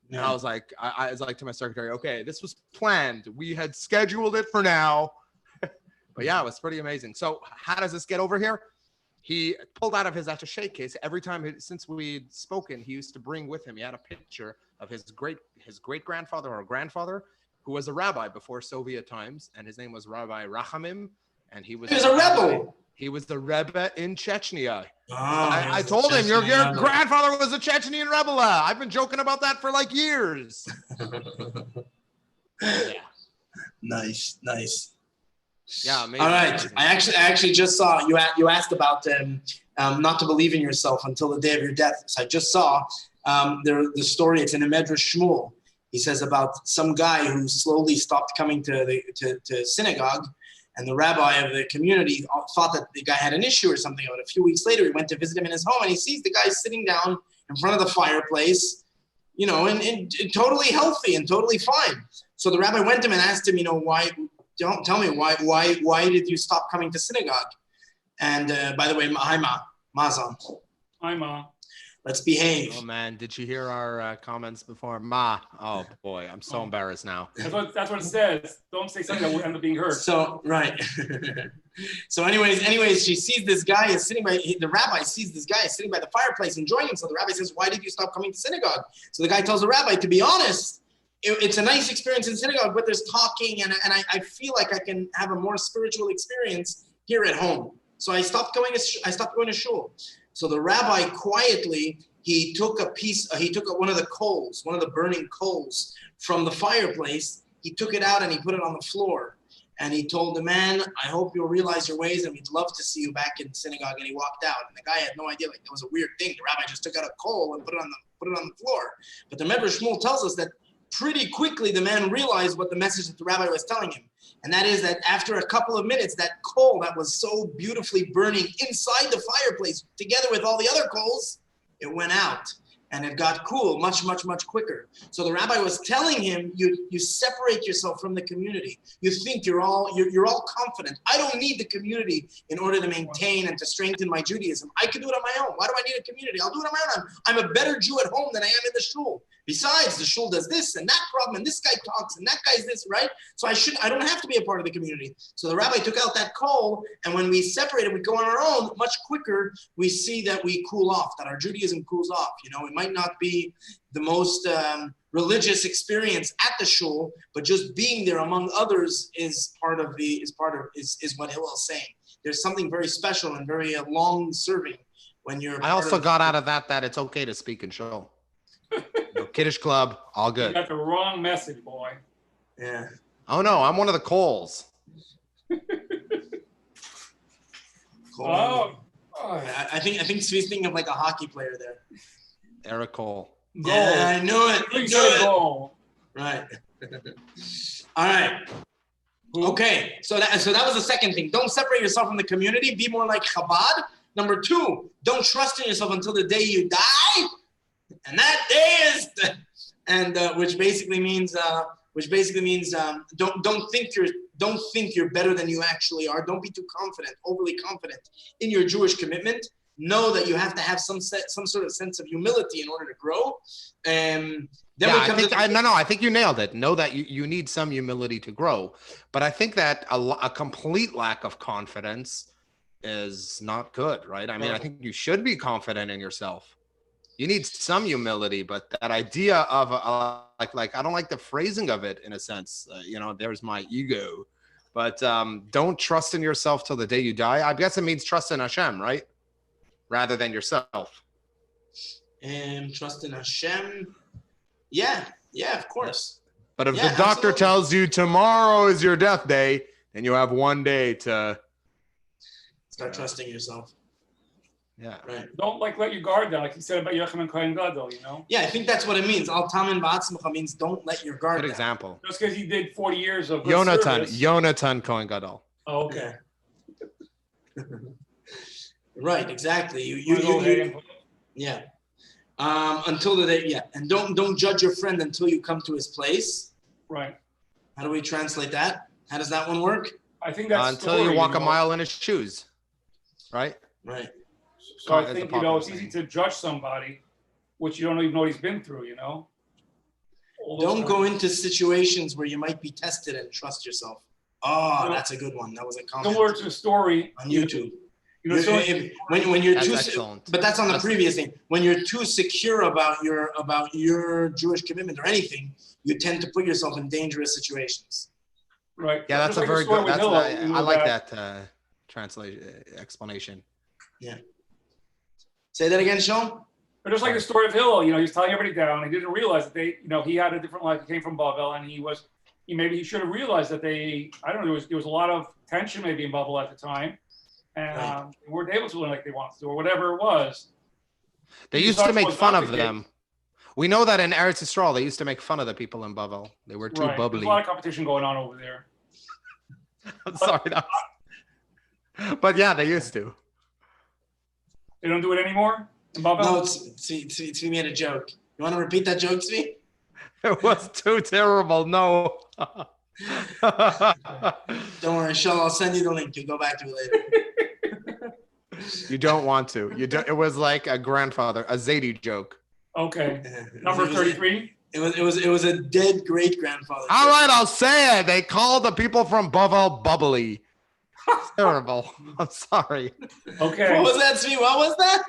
And I was like, I was like to my secretary, okay, this was planned. We had scheduled it for now. But yeah, it was pretty amazing. So how does this get over here? He pulled out of his attaché case. Every time since we'd spoken, he used to bring with him, he had a picture of his great grandfather or grandfather, who was a rabbi before Soviet times. And his name was Rabbi Rachamim. And he was a rebel. He was the Rebbe in Chechnya. Oh, I told him your grandfather was a Chechnyan rebel. I've been joking about that for like years. Yeah. Nice. Yeah. Amazing, All right. amazing. I actually just saw you asked about not to believe in yourself until the day of your death. So I just saw the story. It's in a Medrash Shmuel. He says about some guy who slowly stopped coming to synagogue, and the rabbi of the community thought that the guy had an issue or something. But a few weeks later, he went to visit him in his home, and he sees the guy sitting down in front of the fireplace, and totally healthy and totally fine. So the rabbi went to him and asked him, why? Don't tell me why did you stop coming to synagogue? And by the way, hi Ma, Mazon. Hi Ma. Let's behave. Oh man, did you hear our comments before? Ma. Oh boy, I'm so embarrassed now. That's what it says. Don't say something that will end up being heard. So right. So anyways, she sees this guy is sitting by the rabbi sees this guy is sitting by the fireplace enjoying himself. The rabbi says, "Why did you stop coming to synagogue?" So the guy tells the rabbi, "To be honest, it's a nice experience in synagogue, but there's talking, and I feel like I can have a more spiritual experience here at home. So I stopped going to shul." So the rabbi quietly, he took one of the coals, one of the burning coals from the fireplace. He took it out and he put it on the floor. And he told the man, "I hope you'll realize your ways, and we'd love to see you back in synagogue." And he walked out. And the guy had no idea, like, that was a weird thing. The rabbi just took out a coal and put it on the floor. But the Medrash Shmuel tells us that pretty quickly the man realized what the message that the rabbi was telling him. And that is that after a couple of minutes, that coal that was so beautifully burning inside the fireplace, together with all the other coals, it went out. And it got cool much, much, much quicker. So the rabbi was telling him, you separate yourself from the community. You think you're all confident. I don't need the community in order to maintain and to strengthen my Judaism. I can do it on my own. Why do I need a community? I'll do it on my own. I'm a better Jew at home than I am in the shul. Besides, the shul does this and that problem, and this guy talks, and that guy's this, right? So I don't have to be a part of the community. So the rabbi took out that coal, and when we separated, we go on our own much quicker. We see that we cool off, that our Judaism cools off. It might not be the most religious experience at the shul, but just being there among others is what Hillel's saying. There's something very special and very long-serving when you're. I also got out of that it's okay to speak in shul. Kiddush club, all good. You got the wrong message, boy. Yeah. Oh no, I'm one of the Coles. Oh. I think Svi's thinking of like a hockey player there. Eric Cole. Goal. Yeah, I knew it. Goal. Right. All right. Okay. So that was the second thing. Don't separate yourself from the community. Be more like Chabad. Number 2, don't trust in yourself until the day you die. And that day is, which basically means don't think you're better than you actually are. Don't be too confident, overly confident in your Jewish commitment. Know that you have to have some sort of sense of humility in order to grow. I think you nailed it. Know that you need some humility to grow, but I think that a complete lack of confidence is not good, right? I mean, I think you should be confident in yourself. You need some humility, but that idea of like I don't like the phrasing of it in a sense. There's my ego, but don't trust in yourself till the day you die. I guess it means trust in Hashem, right? Rather than yourself. And trust in Hashem. Yeah, of course. But if the doctor tells you tomorrow is your death day, then you have one day to start trusting yourself. Yeah. Right. Don't let your guard down, like you said about Yochanan Kohen Gadol, Yeah, I think that's what it means. Al tamin ba'atzmacha means don't let your guard down. Good example. Just because he did 40 years of good service. Yonatan Kohen Gadol. Oh, okay. Right, exactly. Yeah. Until the day, yeah. And don't judge your friend until you come to his place. Right. How do we translate that? How does that one work? I think that's until you walk a mile in his shoes. Right? Right. So I think, it's easy to judge somebody, which you don't even know what he's been through, Don't go into situations where you might be tested and trust yourself. Oh, that's a good one. That was a comment. Similar to a story on YouTube. When you're but that's on the previous thing. When you're too secure about your Jewish commitment or anything, you tend to put yourself in dangerous situations. Right. Yeah, that's a very good. I like that translation explanation. Yeah. Say that again, Sean. But just like the story of Hillel, you know, he's telling everybody down. He didn't realize that they, you know, he had a different life. He came from Bavel, and maybe he should have realized that I don't know, there was a lot of tension maybe in Bavel at the time, and they weren't able to learn like they wanted to, or whatever it was. They used to make fun of them. We know that in Eretz Yisrael, they used to make fun of the people in Bavel. They were too bubbly. There's a lot of competition going on over there. I'm sorry, but yeah, they used to. They don't do it anymore in Bavel? No, Tzvi made a joke. You want to repeat that joke, Tzvi? It was too terrible. No. Don't worry, Sean. I'll send you the link. You'll go back to it later. You don't want to. You don't. It was like a Zadie joke. Okay. Number 33. It was a dead great grandfather. All right, I'll say it. They called the people from Bavel bubbly. It's terrible. I'm sorry. Okay. What was that, Tzvi? What was that?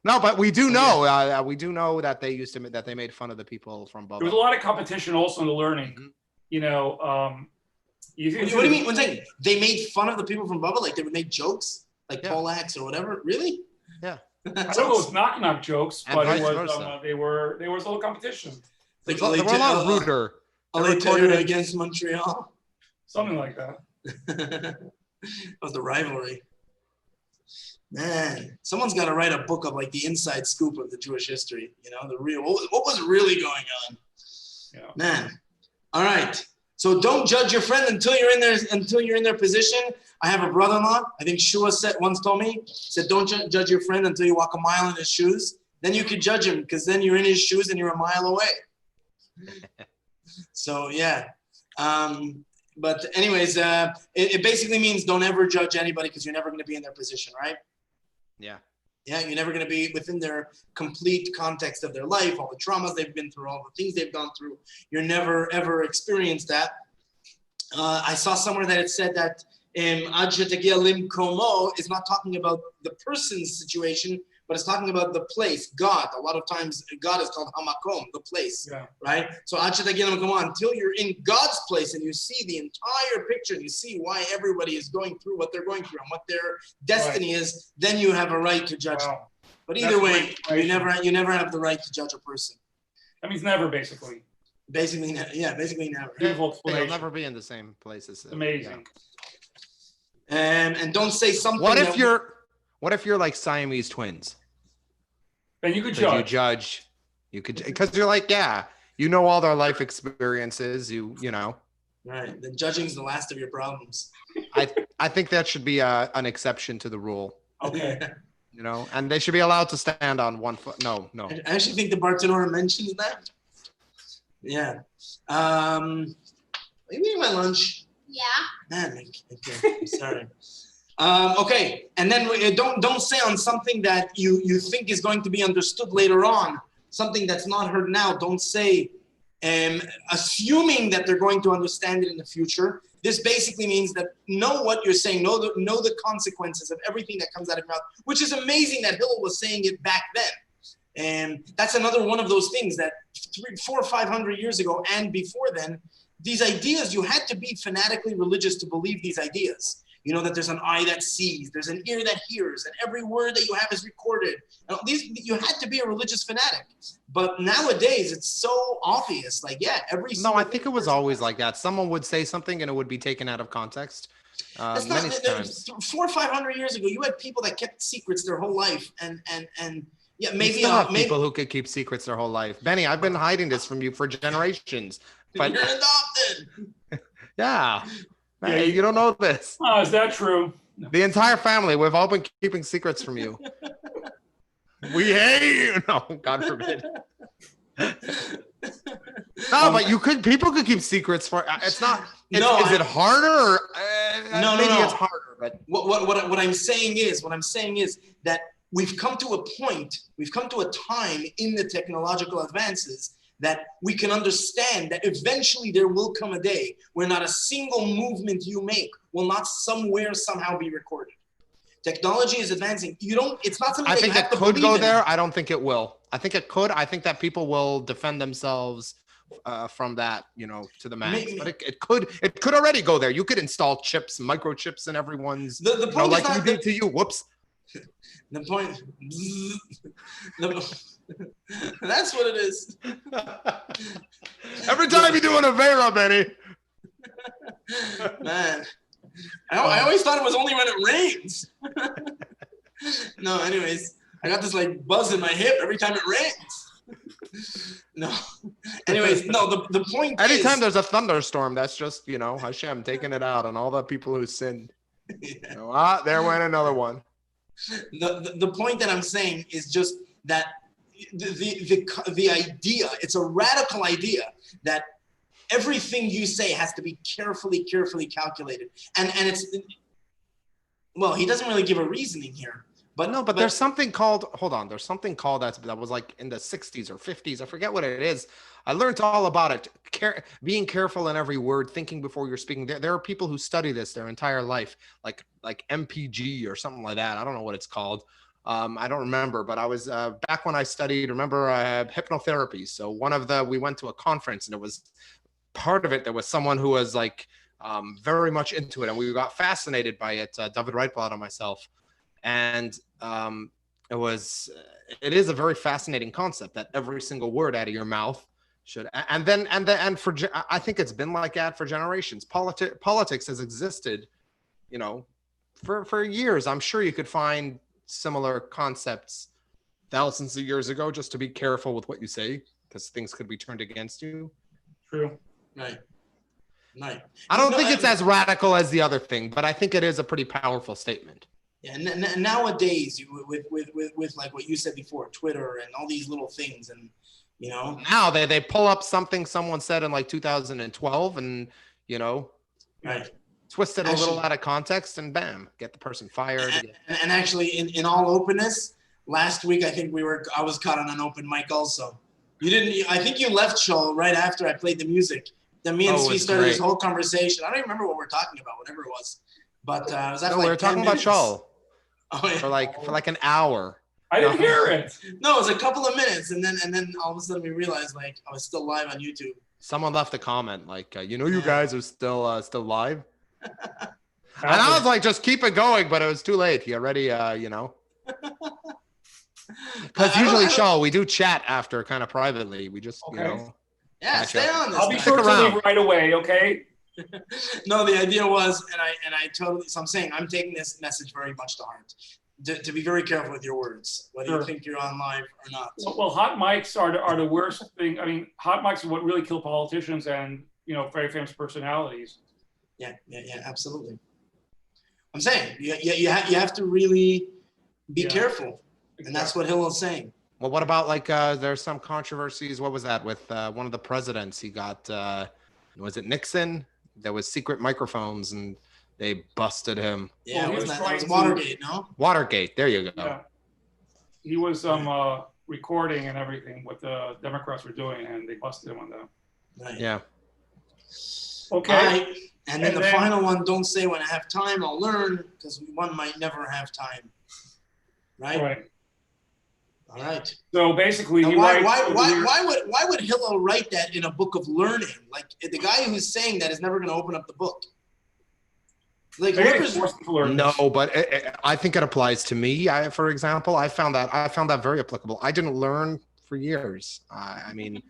No, but we do know. We do know that they made fun of the people from Bavel. There was a lot of competition also in the learning. Mm-hmm. You know, what do you mean? One thing, they made fun of the people from Bavel, like they would make jokes, like Polax or whatever. Really? Yeah. I don't know. It was knock jokes, And but vice it was versa. there was a little competition. Like They were a lot ruder. against Montreal. Something like that. That was the rivalry. Man, someone's got to write a book of like the inside scoop of the Jewish history. You know, what was really going on. Yeah. Man. All right. So don't judge your friend until you're in their position. I have a brother-in-law. I think Shua once told me, said, don't judge your friend until you walk a mile in his shoes. Then you could judge him because then you're in his shoes and you're a mile away. So yeah. But anyways, it basically means don't ever judge anybody because you're never going to be in their position, right? Yeah. Yeah, you're never going to be within their complete context of their life, all the traumas they've been through, all the things they've gone through. You're never, ever experienced that. I saw somewhere that it said that Ad Shetegia Lim Komo is not talking about the person's situation, but it's talking about the place, God. A lot of times, God is called Hamakom, the place, right? So Ad Shetegia Lim Komo, until you're in God's place and you see the entire picture, and you see why everybody is going through what they're going through and what their destiny is, then you have a right to judge them. But either way, you never have the right to judge a person. That means never, basically. Basically never. Beautiful They'll explanation. never be in the same places. Amazing. And don't say something. What if you're like Siamese twins? Then you could You judge. judge. You could, because you're like, you know all their life experiences. You know. Right. Then judging's the last of your problems. I think that should be an exception to the rule. Okay. You know, and they should be allowed to stand on one foot. No. I actually think the Bartanora mentions that. Yeah. Are you eating my lunch? Yeah. Man, okay. I'm sorry. Okay, and then don't say on something that you think is going to be understood later on, something that's not heard now. Don't say, assuming that they're going to understand it in the future. This basically means that know what you're saying, know the consequences of everything that comes out of your mouth, which is amazing that Hillel was saying it back then. And that's another one of those things that 400 or 500 years ago and before then, these ideas, you had to be fanatically religious to believe these ideas. You know, that there's an eye that sees, there's an ear that hears, and every word that you have is recorded. And you had to be a religious fanatic. But nowadays, it's so obvious. Like, No, I think it was always like that. Someone would say something and it would be taken out of context. Many times. 400 or 500 years ago, you had people that kept secrets their whole life. And yeah, maybe people who could keep secrets their whole life. Benny, I've been hiding this from you for generations. But you're adopted. Yeah. Hey, you don't know this. Oh, is that true? The entire family, we've all been keeping secrets from you. We hate you. No, God forbid. No, but people could keep secrets for. It's not. Is it harder? Or, no, maybe it's harder. But what I'm saying is that we've come to a time in the technological advances that we can understand that eventually there will come a day where not a single movement you make will not somewhere somehow be recorded. Technology is advancing. It's not something I that think you have it to could believe go in. there. I don't think it will. I think it could. I think that people will defend themselves from that, to the max. Maybe. But it could already go there. You could install chips, microchips in everyone's, The point like is not we did to you. Whoops. The point. That's what it is. Every time you do an Avera, Benny. Man, I always thought it was only when it rains. No, anyways, I got this like buzz in my hip every time it rains. No, anyways, no. The point. Anytime there's a thunderstorm, that's just Hashem taking it out on all the people who sinned. Yeah. There went another one. The point that I'm saying is just that the idea, it's a radical idea that everything you say has to be carefully calculated. And it's, well, he doesn't really give a reasoning here. But there's something called, there's something called that was like in the 60s or 50s. I forget what it is. I learned all about it. Being careful in every word, thinking before you're speaking. There are people who study this their entire life, like MPG or something like that. I don't know what it's called. I don't remember, but I was back when I studied, hypnotherapy. So we went to a conference, and it was part of it. There was someone who was like very much into it, and we got fascinated by it, David Reitblatt and myself. And it is a very fascinating concept that every single word out of your mouth should, I think it's been like that for generations. Politics has existed, for years. I'm sure you could find similar concepts thousands of years ago, just to be careful with what you say, because things could be turned against you. True. Right. I don't think it's as radical as the other thing, but I think it is a pretty powerful statement. Yeah, nowadays, with like what you said before, Twitter and all these little things, and now they pull up something someone said in like 2012, and right, twist it a little out of context, and bam, get the person fired. And actually, in all openness, last week I think I was caught on an open mic also. You didn't. I think you left show right after I played the music. Then me and Svi started this whole conversation. I don't even remember what we're talking about, whatever it was. But it was after we were talking about Shaul. Oh, yeah. For like an hour. I didn't hear it. No, it was a couple of minutes, and then all of a sudden we realized like I was still live on YouTube. Someone left a comment like, you guys are still live. And I was like, just keep it going, but it was too late. He already, Because usually, Shaul, we do chat after kind of privately. We just, Yeah, stay on this. I'll be sure to leave right away. Okay. No, the idea was, and I totally. So I'm saying I'm taking this message very much to heart. To be very careful with your words, whether you think you're on live or not. Well, hot mics are the worst thing. I mean, hot mics are what really kill politicians and very famous personalities. Yeah, absolutely. I'm saying you have to really be careful, and that's what Hillel's saying. Well, what about like there's some controversies? What was that with one of the presidents? He got was it Nixon? There was secret microphones, and they busted him. Yeah, that was Watergate, no? Watergate. There you go. Yeah. He was recording and everything what the Democrats were doing, and they busted him on that. Right. Yeah. Okay. And then the final one, don't say when I have time, I'll learn, because one might never have time. Right? Right. All right. So basically, why would Hillel write that in a book of learning? Like the guy who's saying that is never going to open up the book. Like no, but I think it applies to me. For example, I found that very applicable. I didn't learn for years. I mean,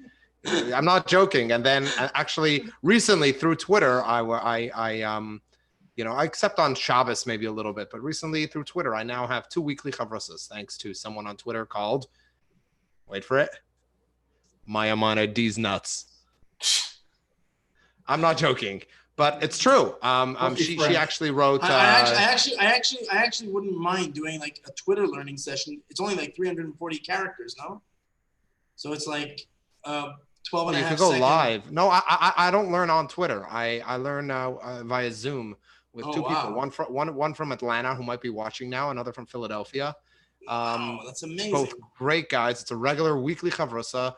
I'm not joking. And then actually, recently through Twitter, except on Shabbos maybe a little bit, but recently through Twitter, I now have 2 weekly chavrosas, thanks to someone on Twitter called, wait for it, Mayamana D's Nuts. I'm not joking, but it's true. She actually wrote. I actually wouldn't mind doing like a Twitter learning session. It's only like 340 characters, no? So it's like 12 and a half You could go seconds. live. No, I don't learn on Twitter. I learn via Zoom. With two people, one from Atlanta who might be watching now, another from Philadelphia. Wow, that's amazing. Both great guys. It's a regular weekly chavrusa.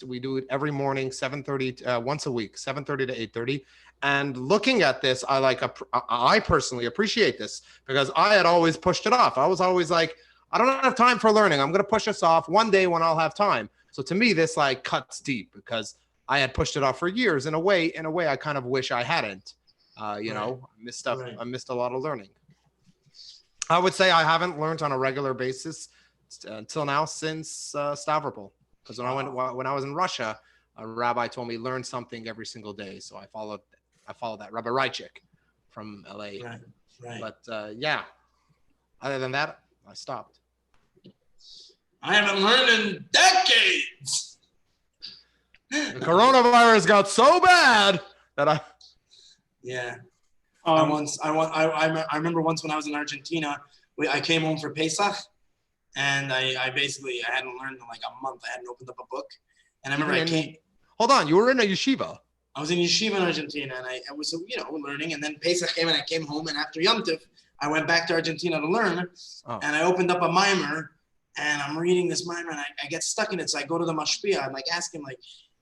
We do it every morning, 7:30 once a week, 7:30 to 8:30. And looking at this, I personally appreciate this because I had always pushed it off. I was always like, I don't have time for learning. I'm going to push this off one day when I'll have time. So to me, this like cuts deep because I had pushed it off for years. In a way, I kind of wish I hadn't. You know, I missed a lot of learning. I would say I haven't learned on a regular basis until now since Stavropol. Because when I was in Russia, a rabbi told me learn something every single day. So I followed that. Rabbi Rychik from LA. Right. But other than that, I stopped. I haven't learned in decades. The coronavirus got so bad that Yeah. I remember once when I was in Argentina, I came home for Pesach, and I hadn't learned in like a month. I hadn't opened up a book, and I remember Hold on, you were in a yeshiva. I was in yeshiva in Argentina, and I was learning, and then Pesach came, and I came home, and after Yom Tov, I went back to Argentina to learn, and I opened up a mimer, and I'm reading this mimer, and I get stuck in it, so I go to the mashpia, I'm like asking, like,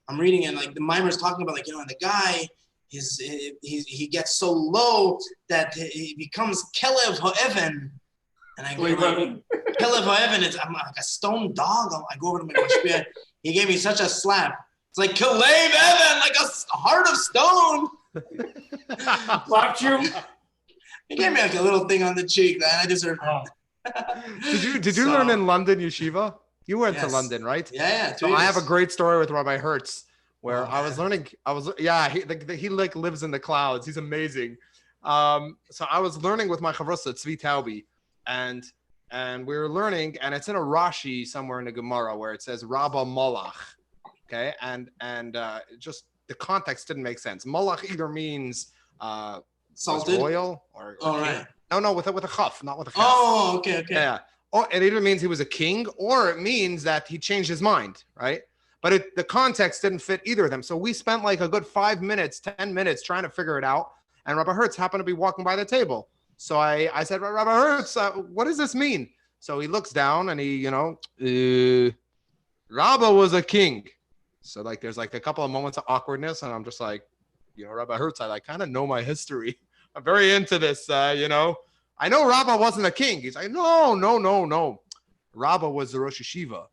I'm reading it, and like the mimer is talking about, like, and the guy, he gets so low that he becomes Kelev Ha'even. And I go, like, Kelev Ha'even, I'm like a stone dog. I go over to my mashpia. He gave me such a slap. It's like Kelev Ha'even, like a heart of stone. Slapped you? He gave me like a little thing on the cheek, man. I deserve it. Did you learn in London yeshiva? You went to London, right? Yeah. So I have a great story with Rabbi Hertz where I was learning. He like lives in the clouds. He's amazing. So I was learning with my chavrusa Tzvi Taubi, and we were learning, and it's in a Rashi somewhere in the Gemara where it says Rabba Malach. Okay, and just the context didn't make sense. Malach either means salted oil or right. No, with a chaf, not with a chaf. Oh, okay. Yeah. Or it either means he was a king, or it means that he changed his mind, right? But the context didn't fit either of them. So we spent like a good 5 minutes, 10 minutes trying to figure it out. And Rabbi Hertz happened to be walking by the table. So I said, Rabbi Hertz, what does this mean? So he looks down and he, Rabba was a king. So like there's like a couple of moments of awkwardness, and I'm just like, Rabbi Hertz, I like kind of know my history. I'm very into this, I know Rabba wasn't a king. He's like, no. Rabba was the Rosh Hashiva.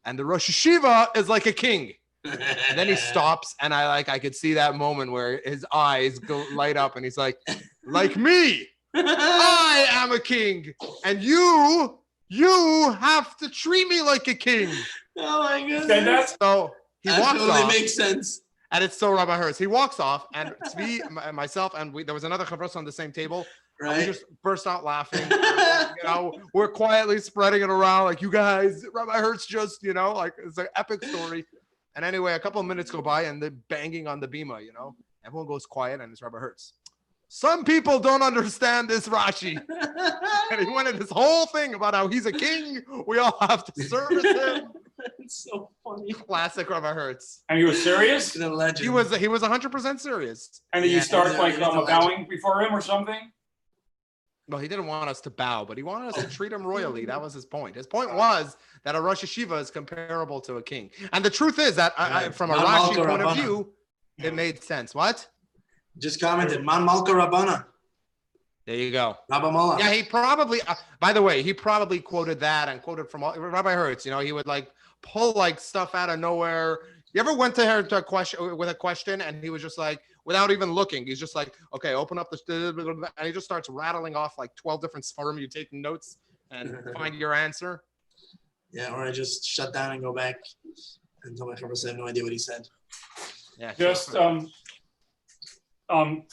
And the Rosh Hashiva is like a king. And then he stops, and I could see that moment where his eyes go light up, and he's like me, I am a king, and you have to treat me like a king. Oh my goodness. So he walks totally off. Makes sense. And it's so Rabbi Hertz. He walks off, and Tzvi, myself, and there was another chavros on the same table. Right. We just burst out laughing. We're quietly spreading it around like, you guys, Rabbi Hertz just, like it's an epic story. And anyway, a couple of minutes go by, and they're banging on the bima, Everyone goes quiet, and it's Rabbi Hertz. Some people don't understand this Rashi. And he went into this whole thing about how he's a king. We all have to service him. It's so funny. Classic Rabbi Hertz. And he was serious? He's a legend. He was 100% serious. And then you start bowing before him or something? Well, he didn't want us to bow, but he wanted us to treat him royally. That was his point. His point was that a Rosh Hashiva is comparable to a king. And the truth is that from a Rashi point of view, it made sense. What? Just commented, Man Malka Rabbana. There you go. Rabba Malach. Yeah, he probably, by the way, he probably quoted that and quoted from Rabbi Hertz. He would like pull like stuff out of nowhere. You ever went to her with a question, and he was just like, without even looking, he's just like, okay, open up the, and he just starts rattling off like 12 different sperm. You take notes and find your answer. Yeah, or I just shut down and go back and tell my friends I have no idea what he said. Yeah. Just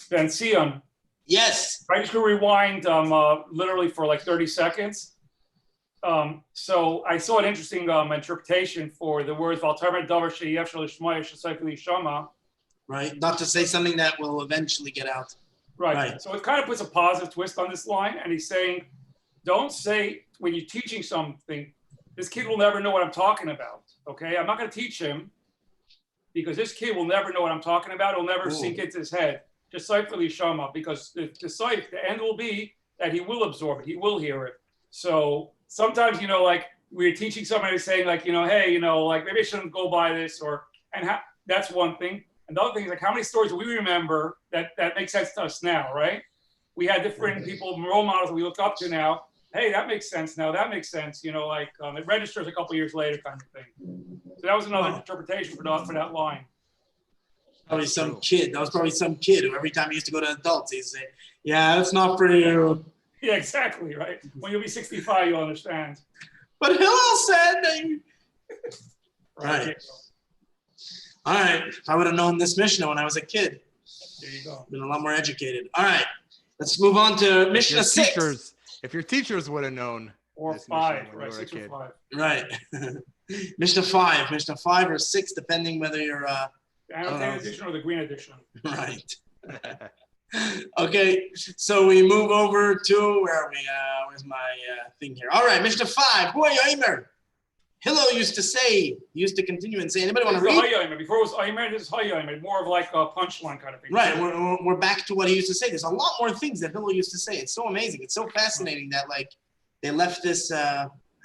Ben Sion. Yes. I just rewind literally for like 30 seconds. So I saw an interesting interpretation for the words Valtarmet Davar Sheyev Shel Ishmael Shesayfili Shama. Right. Not to say something that will eventually get out. Right. So it kind of puts a positive twist on this line, and he's saying, don't say when you're teaching something, this kid will never know what I'm talking about. Okay, I'm not going to teach him because this kid will never know what I'm talking about. It'll never sink into his head. Just Sifli Shama, because the end will be that he will absorb it, he will hear it. So sometimes, like we're teaching somebody saying like, hey, like maybe I shouldn't go by this, that's one thing. And the other thing is like how many stories do we remember that make sense to us now, right? We had different people, role models that we look up to now. Hey, that makes sense now. That makes sense. It registers a couple years later, kind of thing. So that was another Oh. interpretation for that line. Probably That's some true. kid. That was probably some kid who every time he used to go to adults, he'd say, "Yeah, that's not for you." Yeah, exactly, right? When you'll be 65, you'll understand. But Hillel said that you... Right. All right. If I would have known this Mishnah when I was a kid, There you go. been a lot more educated. All right. Let's move on to Mishnah 6. If your teachers would have known. Or This Mishnah 5, when you right? were a 6 or kid. 5. Right. Mishnah 5 or 6, depending whether you're The annotated edition or the green edition? right. Okay, so we move over to where are we? Where's my thing here? All right, Mishnah 5. Boy, Yomer. Hillel used to continue and say, anybody want to This is read? the Hayyaimer. Before it was Aymer, this is Hayyaimer. More of like a punchline kind of thing. Right, we're back to what he used to say. There's a lot more things that Hillel used to say. It's so amazing. It's so fascinating that like they left this.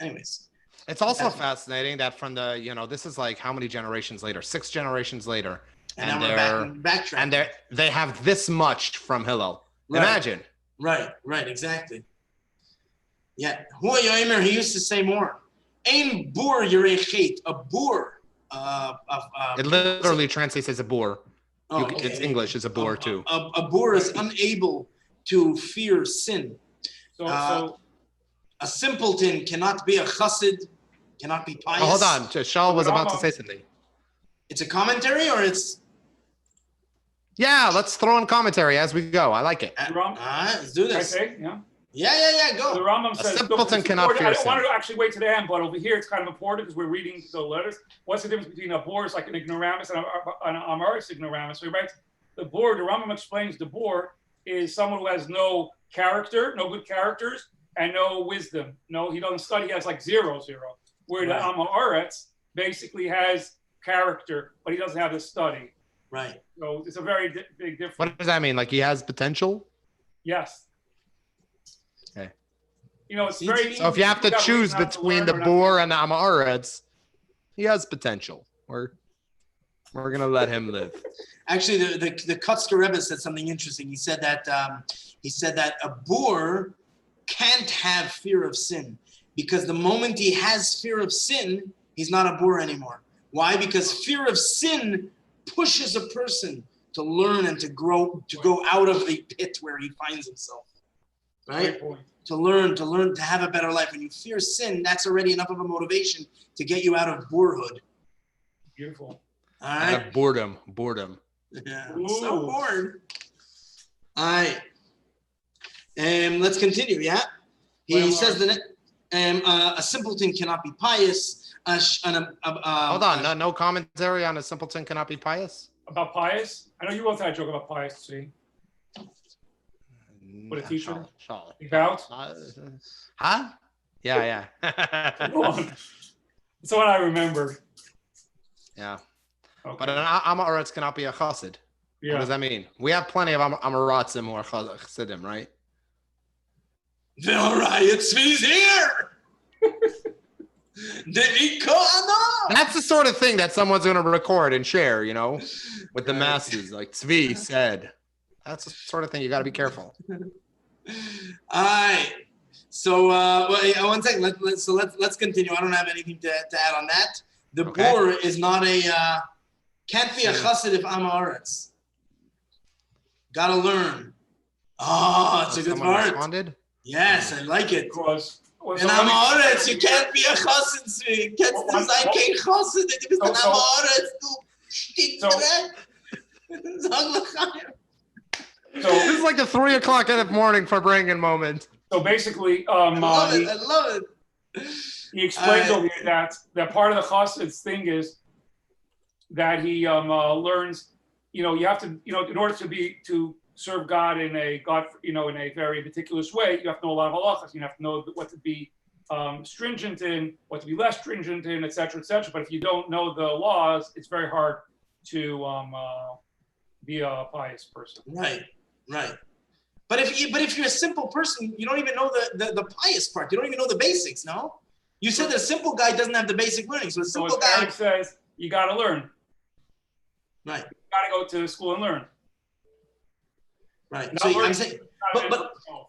Anyways, It's also fascinating that from the, this is like how many generations later? 6 generations later. and And now we're backtracking. And they have this much from Hillel. Right. Imagine. Right, exactly. Yeah, Huwa Yomer, he used to say more. Ein bur yirechet, a bur. It literally translates as a boor. Okay. It's English, it's a boor too. A bur is unable to fear sin. So A simpleton cannot be a chassid, cannot be pious. Oh, hold on, Shaul was about to say something. It's a commentary or it's... Yeah, let's throw in commentary as we go. I like it. All right, let's do can I this. say? Yeah. Yeah, The go. Rambam A says, simpleton it's cannot important. fear I don't want sin. to actually wait to the end, but over here it's kind of important because we're reading the letters. What's the difference between a bor, like an ignoramus, and an amaris ignoramus? So he writes, the Rambam explains the bor is someone who has no character, no good characters, and no wisdom. No, he doesn't study, he has like 0. Where the Right. amaretz basically has character, but he doesn't have the study. Right. So it's a very big difference. What does that mean? Like he has potential? Yes. Okay. It's very easy. So if you have to got choose reason not to between learn the or not- boor and the Amoritz, he has potential. We're gonna let him live. Actually, the Kutzker Rebbe said something interesting. He said that a boor can't have fear of sin because the moment he has fear of sin, he's not a boor anymore. Why? Because fear of sin pushes a person to learn and to grow, to go out of the pit where he finds himself. Right? Great point. To learn, to have a better life. When you fear sin, that's already enough of a motivation to get you out of boorhood. Beautiful. All right. Boredom. Yeah, I'm so Ooh. bored. All right. Let's continue. Yeah. He Well, says that a simpleton cannot be pious. Hold on, no commentary on a simpleton cannot be pious? About pious? I know you both had a joke about pious, see? What a teacher. Shaul. About? Huh? Yeah. Go on. That's what I remembered. Yeah. Okay. But an Amoritz cannot be a chassid. What Yeah. does that mean? We have plenty of Amoratzim who are chassidim, right? All right, it's Tzvi's here. That's the sort of thing that someone's going to record and share, with the Right. masses. Like Tzvi said. That's the sort of thing you got to be careful. All right. So, one second. Let's continue. I don't have anything to add on that. The Okay. boor is not can't be a chassid if Amoritz. Gotta learn. Oh, it's a good Someone part. responded? Yes, I like it. Because And Amoritz, you can't be a chassid, Tzvi. Kennst du sein kein chassid? Du bist ein Amoritz, du Stinkdreck. Sag L'chaim. So, This is like the 3 o'clock in the morning for bringing moment. so basically, I love it. he explains over here that part of the chassid's thing is that he learns, you have to, in order to serve God in a very meticulous way, you have to know a lot of halachas. You have to know what to be stringent in, what to be less stringent in, et cetera, et cetera. But if you don't know the laws, it's very hard to be a pious person. Right. But if you're a simple person, you don't even know the pious part. You don't even know the basics, no? You said that a simple guy doesn't have the basic learning. So a So simple as guy... Eric says, you got to learn. Right. You got to go to school and learn. Right. Not So I'm learning. saying... Gotta But- do it yourself.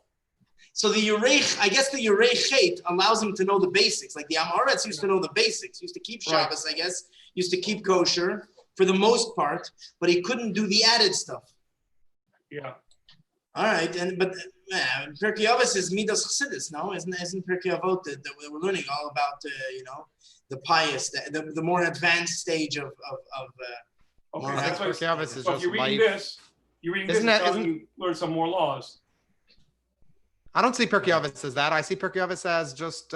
So the Yureich, I guess the Yureich allows him to know the basics. Like the Amoretz used to know the basics, used to keep Shabbos, I guess, used to keep kosher for the most part, but he couldn't do the added stuff. Yeah. All right, but Pirkei Avot is Midas Chassidus, no? Isn't Pirkei Avot that we're learning all about, the pious, the more advanced stage of Okay, more that's what Pirkei Avot is so if just you're reading life. this, it's telling you learn some more laws. I don't see Pirkei Avot as that. I see Pirkei Avot as just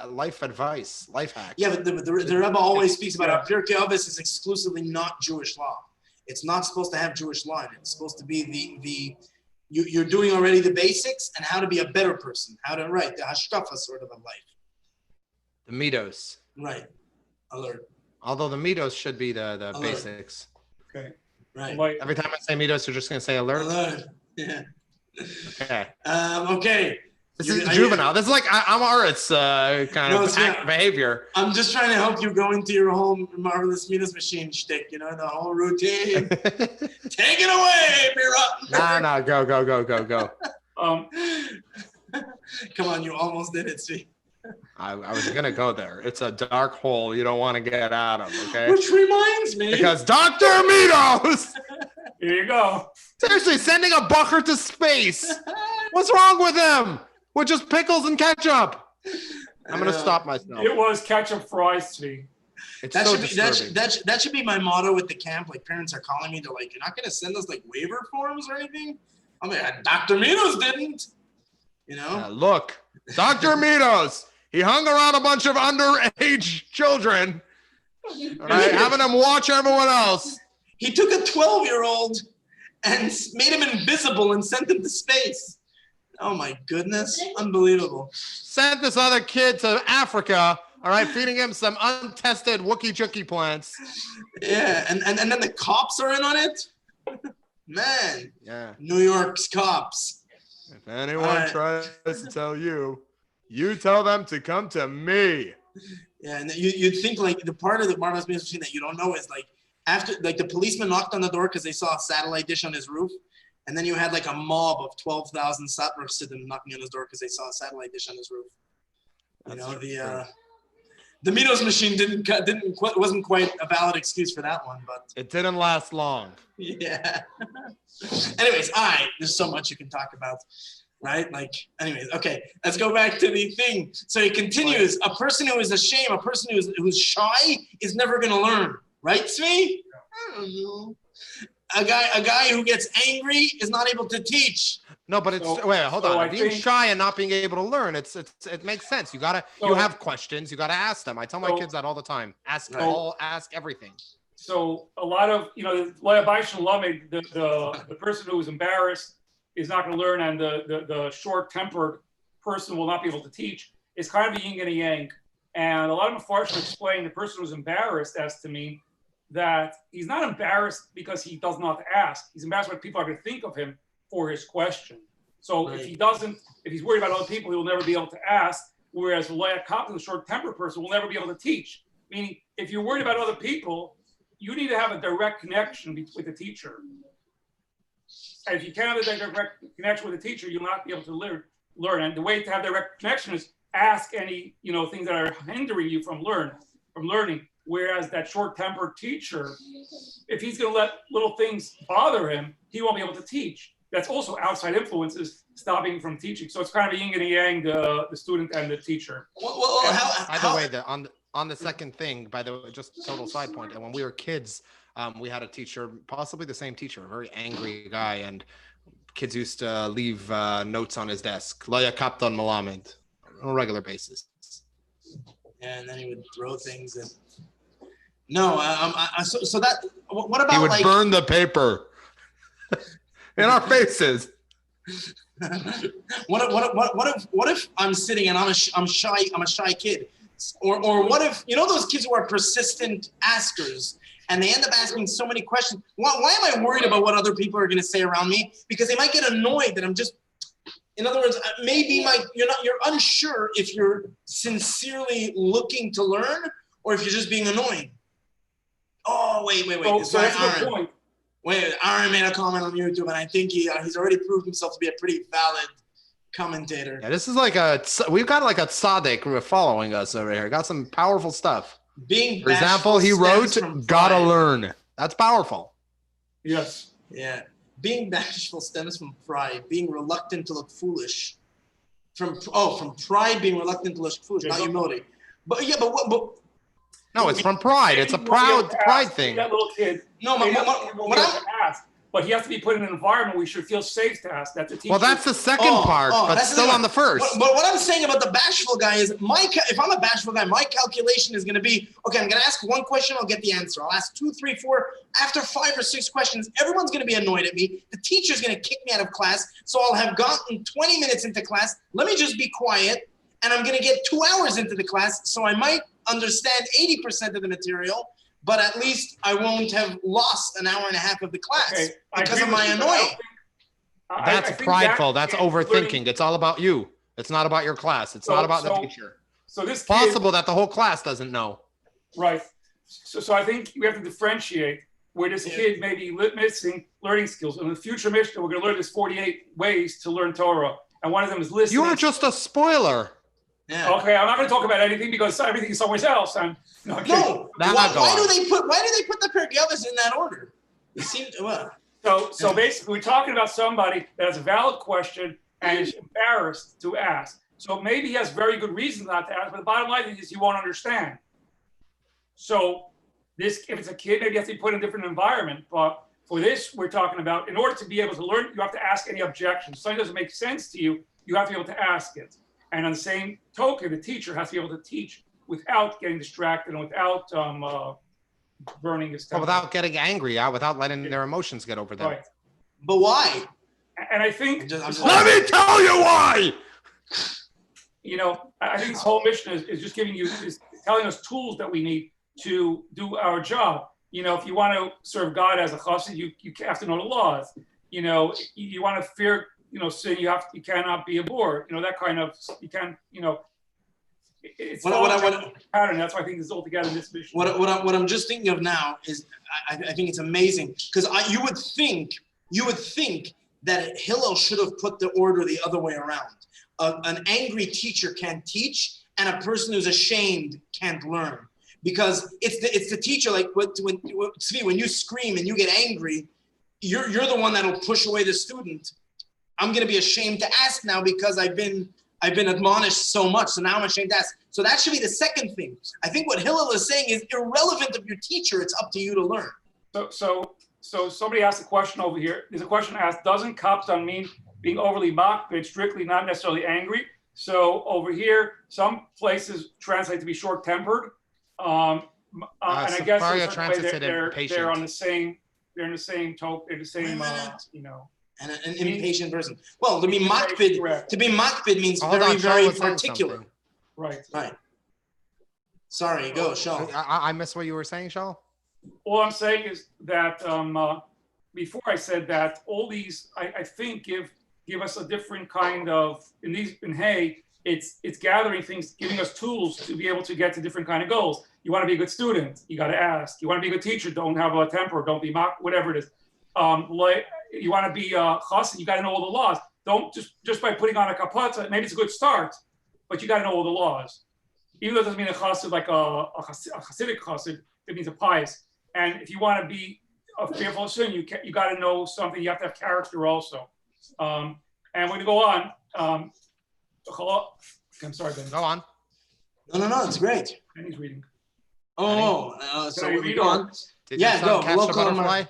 life advice, life hacks. Yeah, but the Rebbe always speaks about it. Pirkei Avot is exclusively not Jewish law. It's not supposed to have Jewish law in it. It's supposed to be you're doing already the basics and how to be a better person, how to write the hashkafa sort of a life. The mitos. Right. Alert. Although the mitos should be the Alert. basics. Okay. Right. Every time I say mitos, you're just going to say alert. Alert. Yeah. Okay. Okay. This is juvenile. This is like Amaret's kind of behavior. I'm just trying to help you go into your whole marvelous Midas machine shtick, the whole routine. Take it away, Mira. No, go. Come on, you almost did it, see. I was gonna go there. It's a dark hole you don't want to get out of, okay? Which reminds me. Because Dr. Mitos! Here you go. Seriously, sending a bucker to space. What's wrong with him? With just pickles and ketchup. I'm gonna stop myself. It was ketchup fries, Tzvi. It's that so should disturbing. be that should be my motto with the camp. Like parents are calling me, they're like, "You're not gonna send us like waiver forms or anything?" I'm like, "Dr. Mitos didn't." Look, Dr. Mitos. He hung around a bunch of underage children, right, having them watch everyone else. He took a 12-year-old and made him invisible and sent him to space. Oh my goodness, unbelievable. Sent this other kid to Africa, all right, feeding him some untested Wookie Chookie plants. Yeah, and then the cops are in on it? Man, yeah. New York's cops. If anyone tries to tell you, you tell them to come to me. Yeah, and you'd think like the part of the marvelous machine that you don't know is like after like the policeman knocked on the door because they saw a satellite dish on his roof, and then you had like a mob of 12,000 Satmar Chassidim knocking on his door because they saw a satellite dish on his roof. The Mitos machine wasn't quite a valid excuse for that one, but it didn't last long. Yeah. Anyways, all right. There's so much you can talk about. Right? Like, anyways, okay, let's go back to the thing. So he continues, a person who is ashamed, a person who's shy is never going to learn. Right, Tzvi? I don't know. A guy who gets angry is not able to teach. No, but it's hold on. Being shy and not being able to learn, it makes sense. You have questions, you gotta ask them. I tell my kids that all the time. Ask everything. So a lot of the person who is embarrassed is not going to learn, and the short-tempered person will not be able to teach. It's kind of a yin and a yang. And a lot of Mepharshim explain the person who's embarrassed as to me that he's not embarrassed because he does not ask. He's embarrassed what people are going to think of him for his question. So if he's worried about other people, he will never be able to ask. Whereas the short-tempered person will never be able to teach. Meaning, if you're worried about other people, you need to have a direct connection with the teacher. And if you can't have a direct connection with the teacher, you'll not be able to learn. And the way to have direct connection is ask any things that are hindering you from learning. Whereas that short-tempered teacher, if he's going to let little things bother him, he won't be able to teach. That's also outside influences stopping from teaching. So it's kind of a yin and a yang, the student and the teacher. By the way, on the second thing, by the way, just total side point. And when we were kids, we had a teacher, possibly the same teacher, a very angry guy, and kids used to leave notes on his desk. Lo yakapton malamed on a regular basis. Yeah, and then he would throw things in. No, so that. What about he would burn the paper in our faces? What if I'm sitting and I'm shy? I'm a shy kid, or what if those kids who are persistent askers and they end up asking so many questions? Why am I worried about what other people are going to say around me? Because they might get annoyed that I'm just. In other words, maybe you're unsure if you're sincerely looking to learn or if you're just being annoying. Oh, wait. So that's a good point. Aaron made a comment on YouTube, and I think he's already proved himself to be a pretty valid commentator. Yeah, this is like we've got like a tzaddik following us over here. Got some powerful stuff. Being For example, he wrote, "Gotta learn." That's powerful. Yes. Yeah. Being bashful stems from pride. Being reluctant to look foolish. From pride, being reluctant to look foolish, not humility. But yeah, but No, it's from pride. It's a pride thing. That little kid. No, what I'm ask, but he has to be put in an environment where he should feel safe to ask. That's a teacher. Well, that's the second part, but still on the first. But what I'm saying about the bashful guy is, if I'm a bashful guy, my calculation is going to be, okay, I'm going to ask one question, I'll get the answer. I'll ask 2, 3, 4. After 5 or 6 questions, everyone's going to be annoyed at me. The teacher's going to kick me out of class, so I'll have gotten 20 minutes into class. Let me just be quiet, and I'm going to get 2 hours into the class, so I might understand 80% of the material, but at least I won't have lost an hour and a half of the class because of my annoying. That's prideful. That's overthinking. It's all about you. It's not about your class. It's not about the teacher. So this possible that the whole class doesn't know. Right. So I think we have to differentiate where this kid may be missing learning skills. In the future Mishna, we're going to learn this 48 ways to learn Torah, and one of them is listening. You are just a spoiler. Yeah. Okay, I'm not going to talk about anything because everything is somewhere else. And why do they put the Pirkei Avos in that order? It seemed So basically, we're talking about somebody that has a valid question and is embarrassed to ask. So maybe he has very good reasons not to ask, but the bottom line is he won't understand. So if it's a kid, maybe he has to be put in a different environment. But for this, we're talking about, in order to be able to learn, you have to ask any objections. If something doesn't make sense to you, you have to be able to ask it. And on the same token, the teacher has to be able to teach without getting distracted and without burning his temper. Without getting angry, without letting their emotions get over them. Right. But why? And I think... Let me tell you why! I think this whole mission is just telling us tools that we need to do our job. If you want to serve God as a chassid, you have to know the laws. You want to fear sin, you cannot be a bore. That kind of, you can't, it's pattern. That's why I think this is all together in this mission. What I'm just thinking of now is, I think it's amazing because you would think that Hillel should have put the order the other way around. An angry teacher can't teach, and a person who's ashamed can't learn, because it's the teacher. Like when you scream and you get angry, you're the one that'll push away the student. I'm going to be ashamed to ask now because I've been admonished so much. So now I'm ashamed to ask. So that should be the second thing. I think what Hillel is saying is irrelevant of your teacher. It's up to you to learn. So somebody asked a question over here. There's a question asked, doesn't kaptan mean being overly makpid, strictly not necessarily angry? So over here, some places translate to be short-tempered. And I guess they're on the same, they're in the same token, they're the same, And an impatient person. Well, to be makpid means very particular. Right. Sorry, go, Shaul. I missed what you were saying, Shaul. All I'm saying is that before I said that, all these I think give us a different kind of in Hay. It's gathering things, giving us tools to be able to get to different kind of goals. You want to be a good student, you got to ask. You want to be a good teacher, don't have a temper, don't be mock, whatever it is. You want to be chassid, you got to know all the laws. Don't just by putting on a kapata, maybe it's a good start, but you got to know all the laws. Even though it doesn't mean a chassid like a Hasidic chassid, it means a pious. And if you want to be a fearful of sin, you got to know something. You have to have character also. And we're going to go on. I'm sorry, Ben. Go on. No, it's great. And he's reading. So we go on. Did your son catch the butterfly?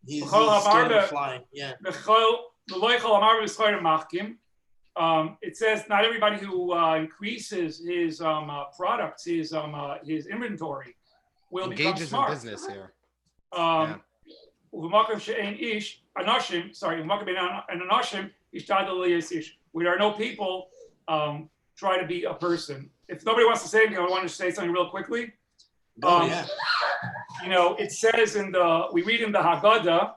He's scared of flying. Yeah. It says not everybody who increases his products, his inventory, will become smart. In business here. Where there are no people, try to be a person. If nobody wants to say anything, I want to say something real quickly. It says we read in the Haggadah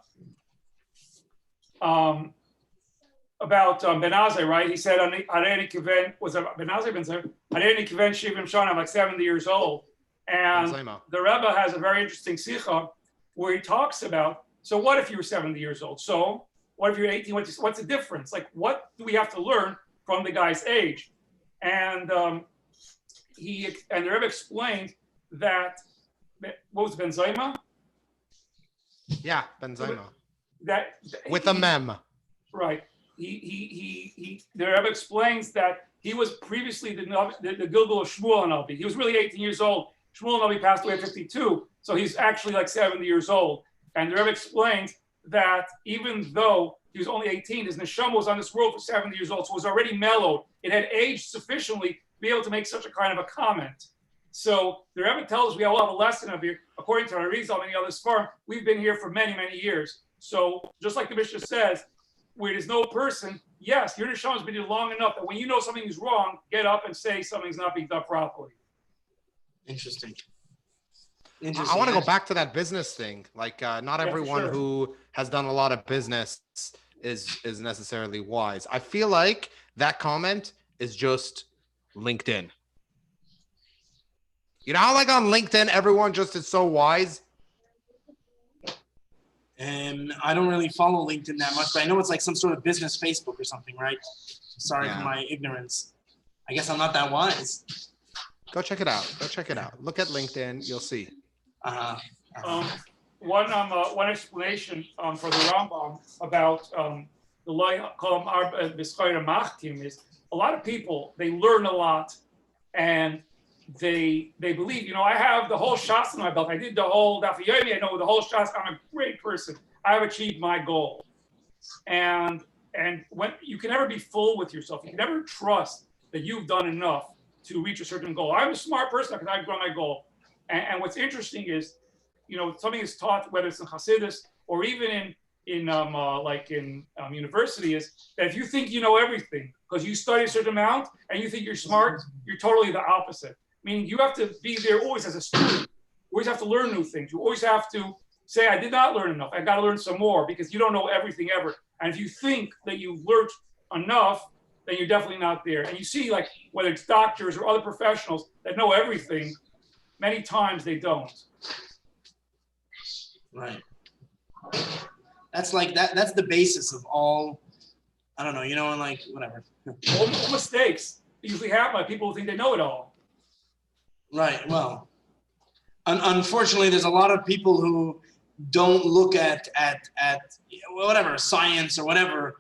about Ben Azai, right? He said, was it Ben Azai? I'm like 70 years old. And the Rebbe has a very interesting sikha where he talks about, so what if you were 70 years old? So what if you're 18? What's the difference? Like, what do we have to learn from the guy's age. And the Rebbe explained that, what was Benzema? Yeah, Benzema. That with a mem. Right. The Rebbe explains that he was previously the Gilgal of Shmuel Hanavi. He was really 18 years old. Shmuel Hanavi passed away at 52, so he's actually like 70 years old. And the Rebbe explains that even though he was only 18, his neshama was on this world for 70 years old, so it was already mellowed. It had aged sufficiently to be able to make such a kind of a comment. So the Rebbe tells us we all have a lesson of here. According to our Arizal and many others, farm, we've been here for many, many years. So just like the Mishna says, where there's no person, yes, your neshama has been here long enough that when you know something is wrong, get up and say something's not being done properly. Interesting. I want to go back to that business thing. Like, not everyone sure. who has done a lot of business is necessarily wise. I feel like that comment is just LinkedIn. You know how like on LinkedIn, everyone just is so wise? And I don't really follow LinkedIn that much, but I know it's like some sort of business Facebook or something, right? Sorry for my ignorance. I guess I'm not that wise. Go check it out. Look at LinkedIn. You'll see. One explanation for the Rambam about the Loy Kolam Arba B'Schayra Machtim is a lot of people, they learn a lot and they believe, I have the whole Shas in my belt. I did the whole Daf Yomi. I know the whole Shas. I'm a great person. I have achieved my goal. And when you can never be full with yourself, you can never trust that you've done enough to reach a certain goal. I'm a smart person because I've grown my goal. And what's interesting is, something is taught, whether it's in Hasidus or even in university, is that if you think you know everything because you study a certain amount and you think you're smart, you're totally the opposite. Meaning you have to be there always as a student. You always have to learn new things. You always have to say, I did not learn enough. I got to learn some more because you don't know everything ever. And if you think that you've learned enough, then you're definitely not there. And you see, like, whether it's doctors or other professionals that know everything, many times they don't. Right. That's like that's the basis of all, I don't know, and like whatever. All mistakes usually happen by people who think they know it all. Right. Well, unfortunately, there's a lot of people who don't look at whatever science or whatever.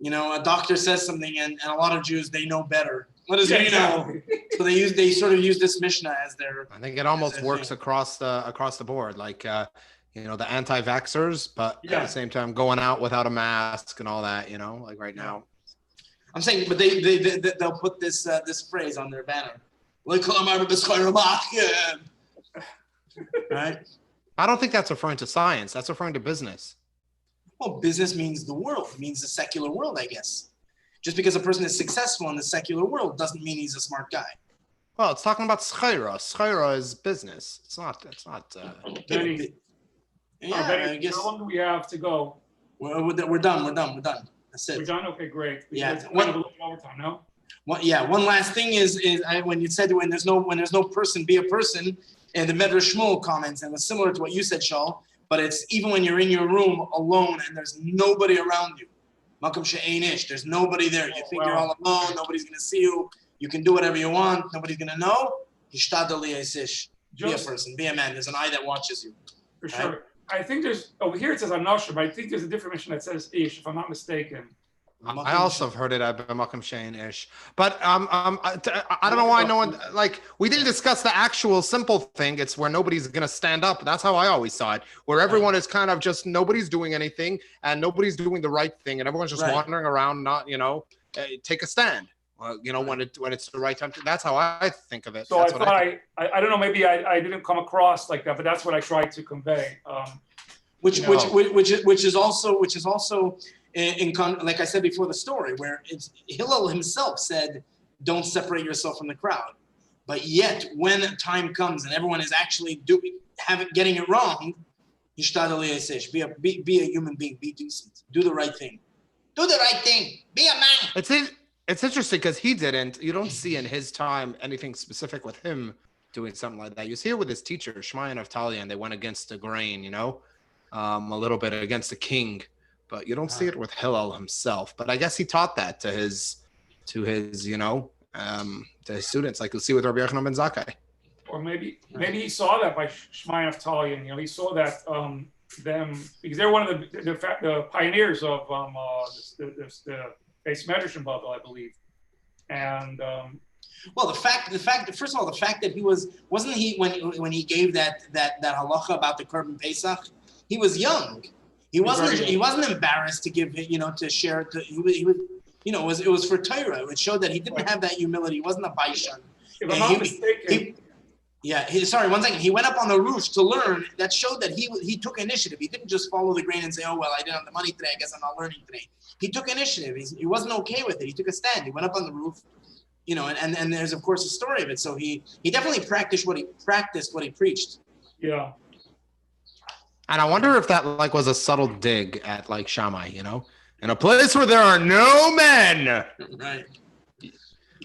A doctor says something, and a lot of Jews, they know better. What does he know? So they sort of use this Mishna as their. I think it almost works across the board, like the anti-vaxxers, but at the same time going out without a mask and all that. Like right now. I'm saying, but they'll put this phrase on their banner. Right? I don't think that's referring to science. That's referring to business. Well, business means the world. It means the secular world, I guess. Just because a person is successful in the secular world doesn't mean he's a smart guy. Well, it's talking about schayra. Schayra is business. It's not. I guess. How long do we have to go? We're done. That's it. We're done. Okay, great. Overtime, no? One last thing is when you said when there's no person, be a person, and the Medrash Shmuel comments, and it's similar to what you said, Shaul, but it's even when you're in your room alone and there's nobody around you. Makom she'ein ish, there's nobody there. You think you're all alone, nobody's gonna see you. You can do whatever you want, nobody's gonna know. Hishtadel li'esish. Be a person, be a man. There's an eye that watches you. For sure. I think there's over here it says I'm not sure, but I think there's a different mission that says ish, if I'm not mistaken. I also have heard it at Makom Shein Ish, but I don't know why no one we didn't discuss the actual simple thing. It's where nobody's gonna stand up. That's how I always saw it, where everyone is kind of just nobody's doing anything and nobody's doing the right thing, and everyone's just wandering around, not take a stand. When it's the right time. That's how I think of it. So that's I don't know. Maybe I didn't come across like that, but that's what I tried to convey. Which is also. Like I said before the story, where it's Hillel himself said, don't separate yourself from the crowd. But yet, when time comes and everyone is actually getting it wrong, be a human being, be decent, do the right thing. Do the right thing, be a man. It's interesting because he didn't. You don't see in his time anything specific with him doing something like that. You see it with his teacher, Shmai and Naftali, and they went against the grain, a little bit against the king. But you don't see it with Hillel himself. But I guess he taught that to his to his, to his students, like you'll see with Rabbi Yochanan ben Zakkai. Or maybe he saw that by Shmaya Naftalian. He saw that them because they're one of the pioneers of the base medrashim bubble, I believe. And well, the fact first of all, the fact that wasn't he when he gave that halacha about the Korban Pesach, he was young. He wasn't embarrassed to give to share it. He was it was for Torah. It showed that he didn't have that humility. He wasn't a baishan. If I'm not mistaken. Sorry, 1 second. He went up on the roof to learn. That showed that he took initiative. He didn't just follow the grain and say, "Oh well, I didn't have the money today. I guess I'm not learning today." He took initiative. He wasn't okay with it. He took a stand. He went up on the roof, and there's of course a story of it. So he definitely practiced what he preached. Yeah. And I wonder if that was a subtle dig at Shammai, in a place where there are no men. Right.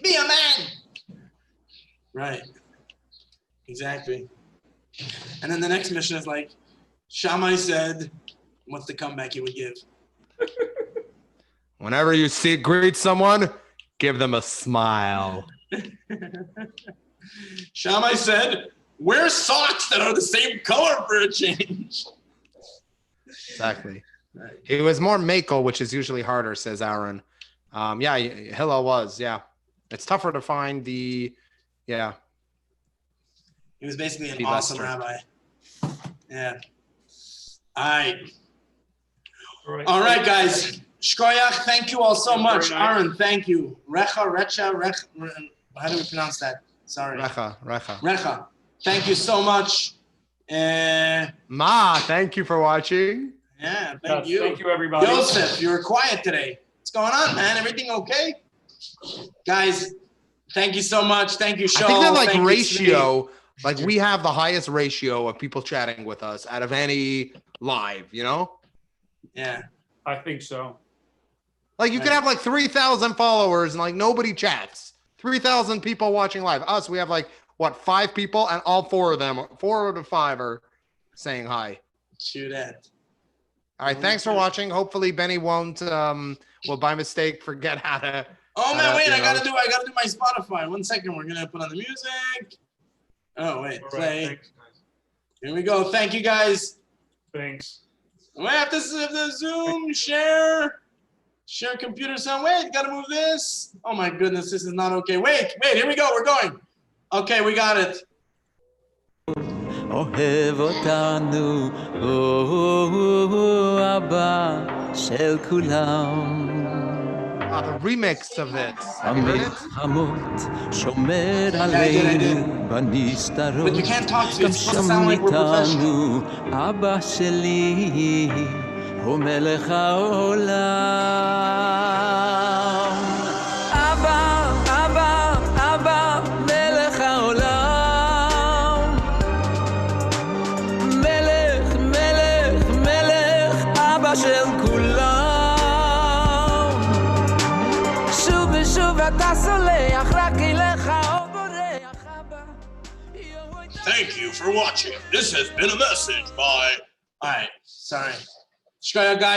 Be a man. Right. Exactly. And then the next mission is Shammai said, what's the comeback he would give? Whenever you greet someone, give them a smile. Shammai said, wear socks that are the same color for a change. Exactly. Right. He was more makel, which is usually harder, says Aaron. Hillel was, It's tougher to find He was basically an awesome rabbi. Yeah. All right, guys. Shkoyach, thank you all so much. Aaron, thank you. Recha. How do we pronounce that? Sorry. Recha. Thank you so much. Ma, thank you for watching. Yeah, thank you. Thank you, everybody. Joseph, you were quiet today. What's going on, man? Everything okay? Guys, thank you so much. Thank you, Shaul. I think that ratio, we have the highest ratio of people chatting with us out of any live, Yeah. I think so. You could have 3,000 followers and nobody chats. 3,000 people watching live. Us, we have 5 people, and all 4 of them, 4 out of 5 are saying hi. Shoot that. All right, thanks for watching. Hopefully Benny won't will by mistake forget how to. Oh man, wait! I gotta do my Spotify. 1 second, we're gonna put on the music. Oh wait, play. Thanks, Here we go. Thank you guys. Thanks. We have to the Zoom share computer sound. Wait, gotta move this. Oh my goodness, this is not okay. Wait, here we go. We're going. Okay, we got it. אוהב אותנו, אבא של כולם. The remix of it. המלחמות שומר עלינו בנסתרות. But you can't talk to גם it's supposed to sound like we're professional. אבא שלי הוא מלך העולם. אבא, מלך העולם. של כולם שוב אתה סולח רק אליך או בורח אבא. Thank you for watching. This has been a message by... All right, sorry. Shkoya, guys.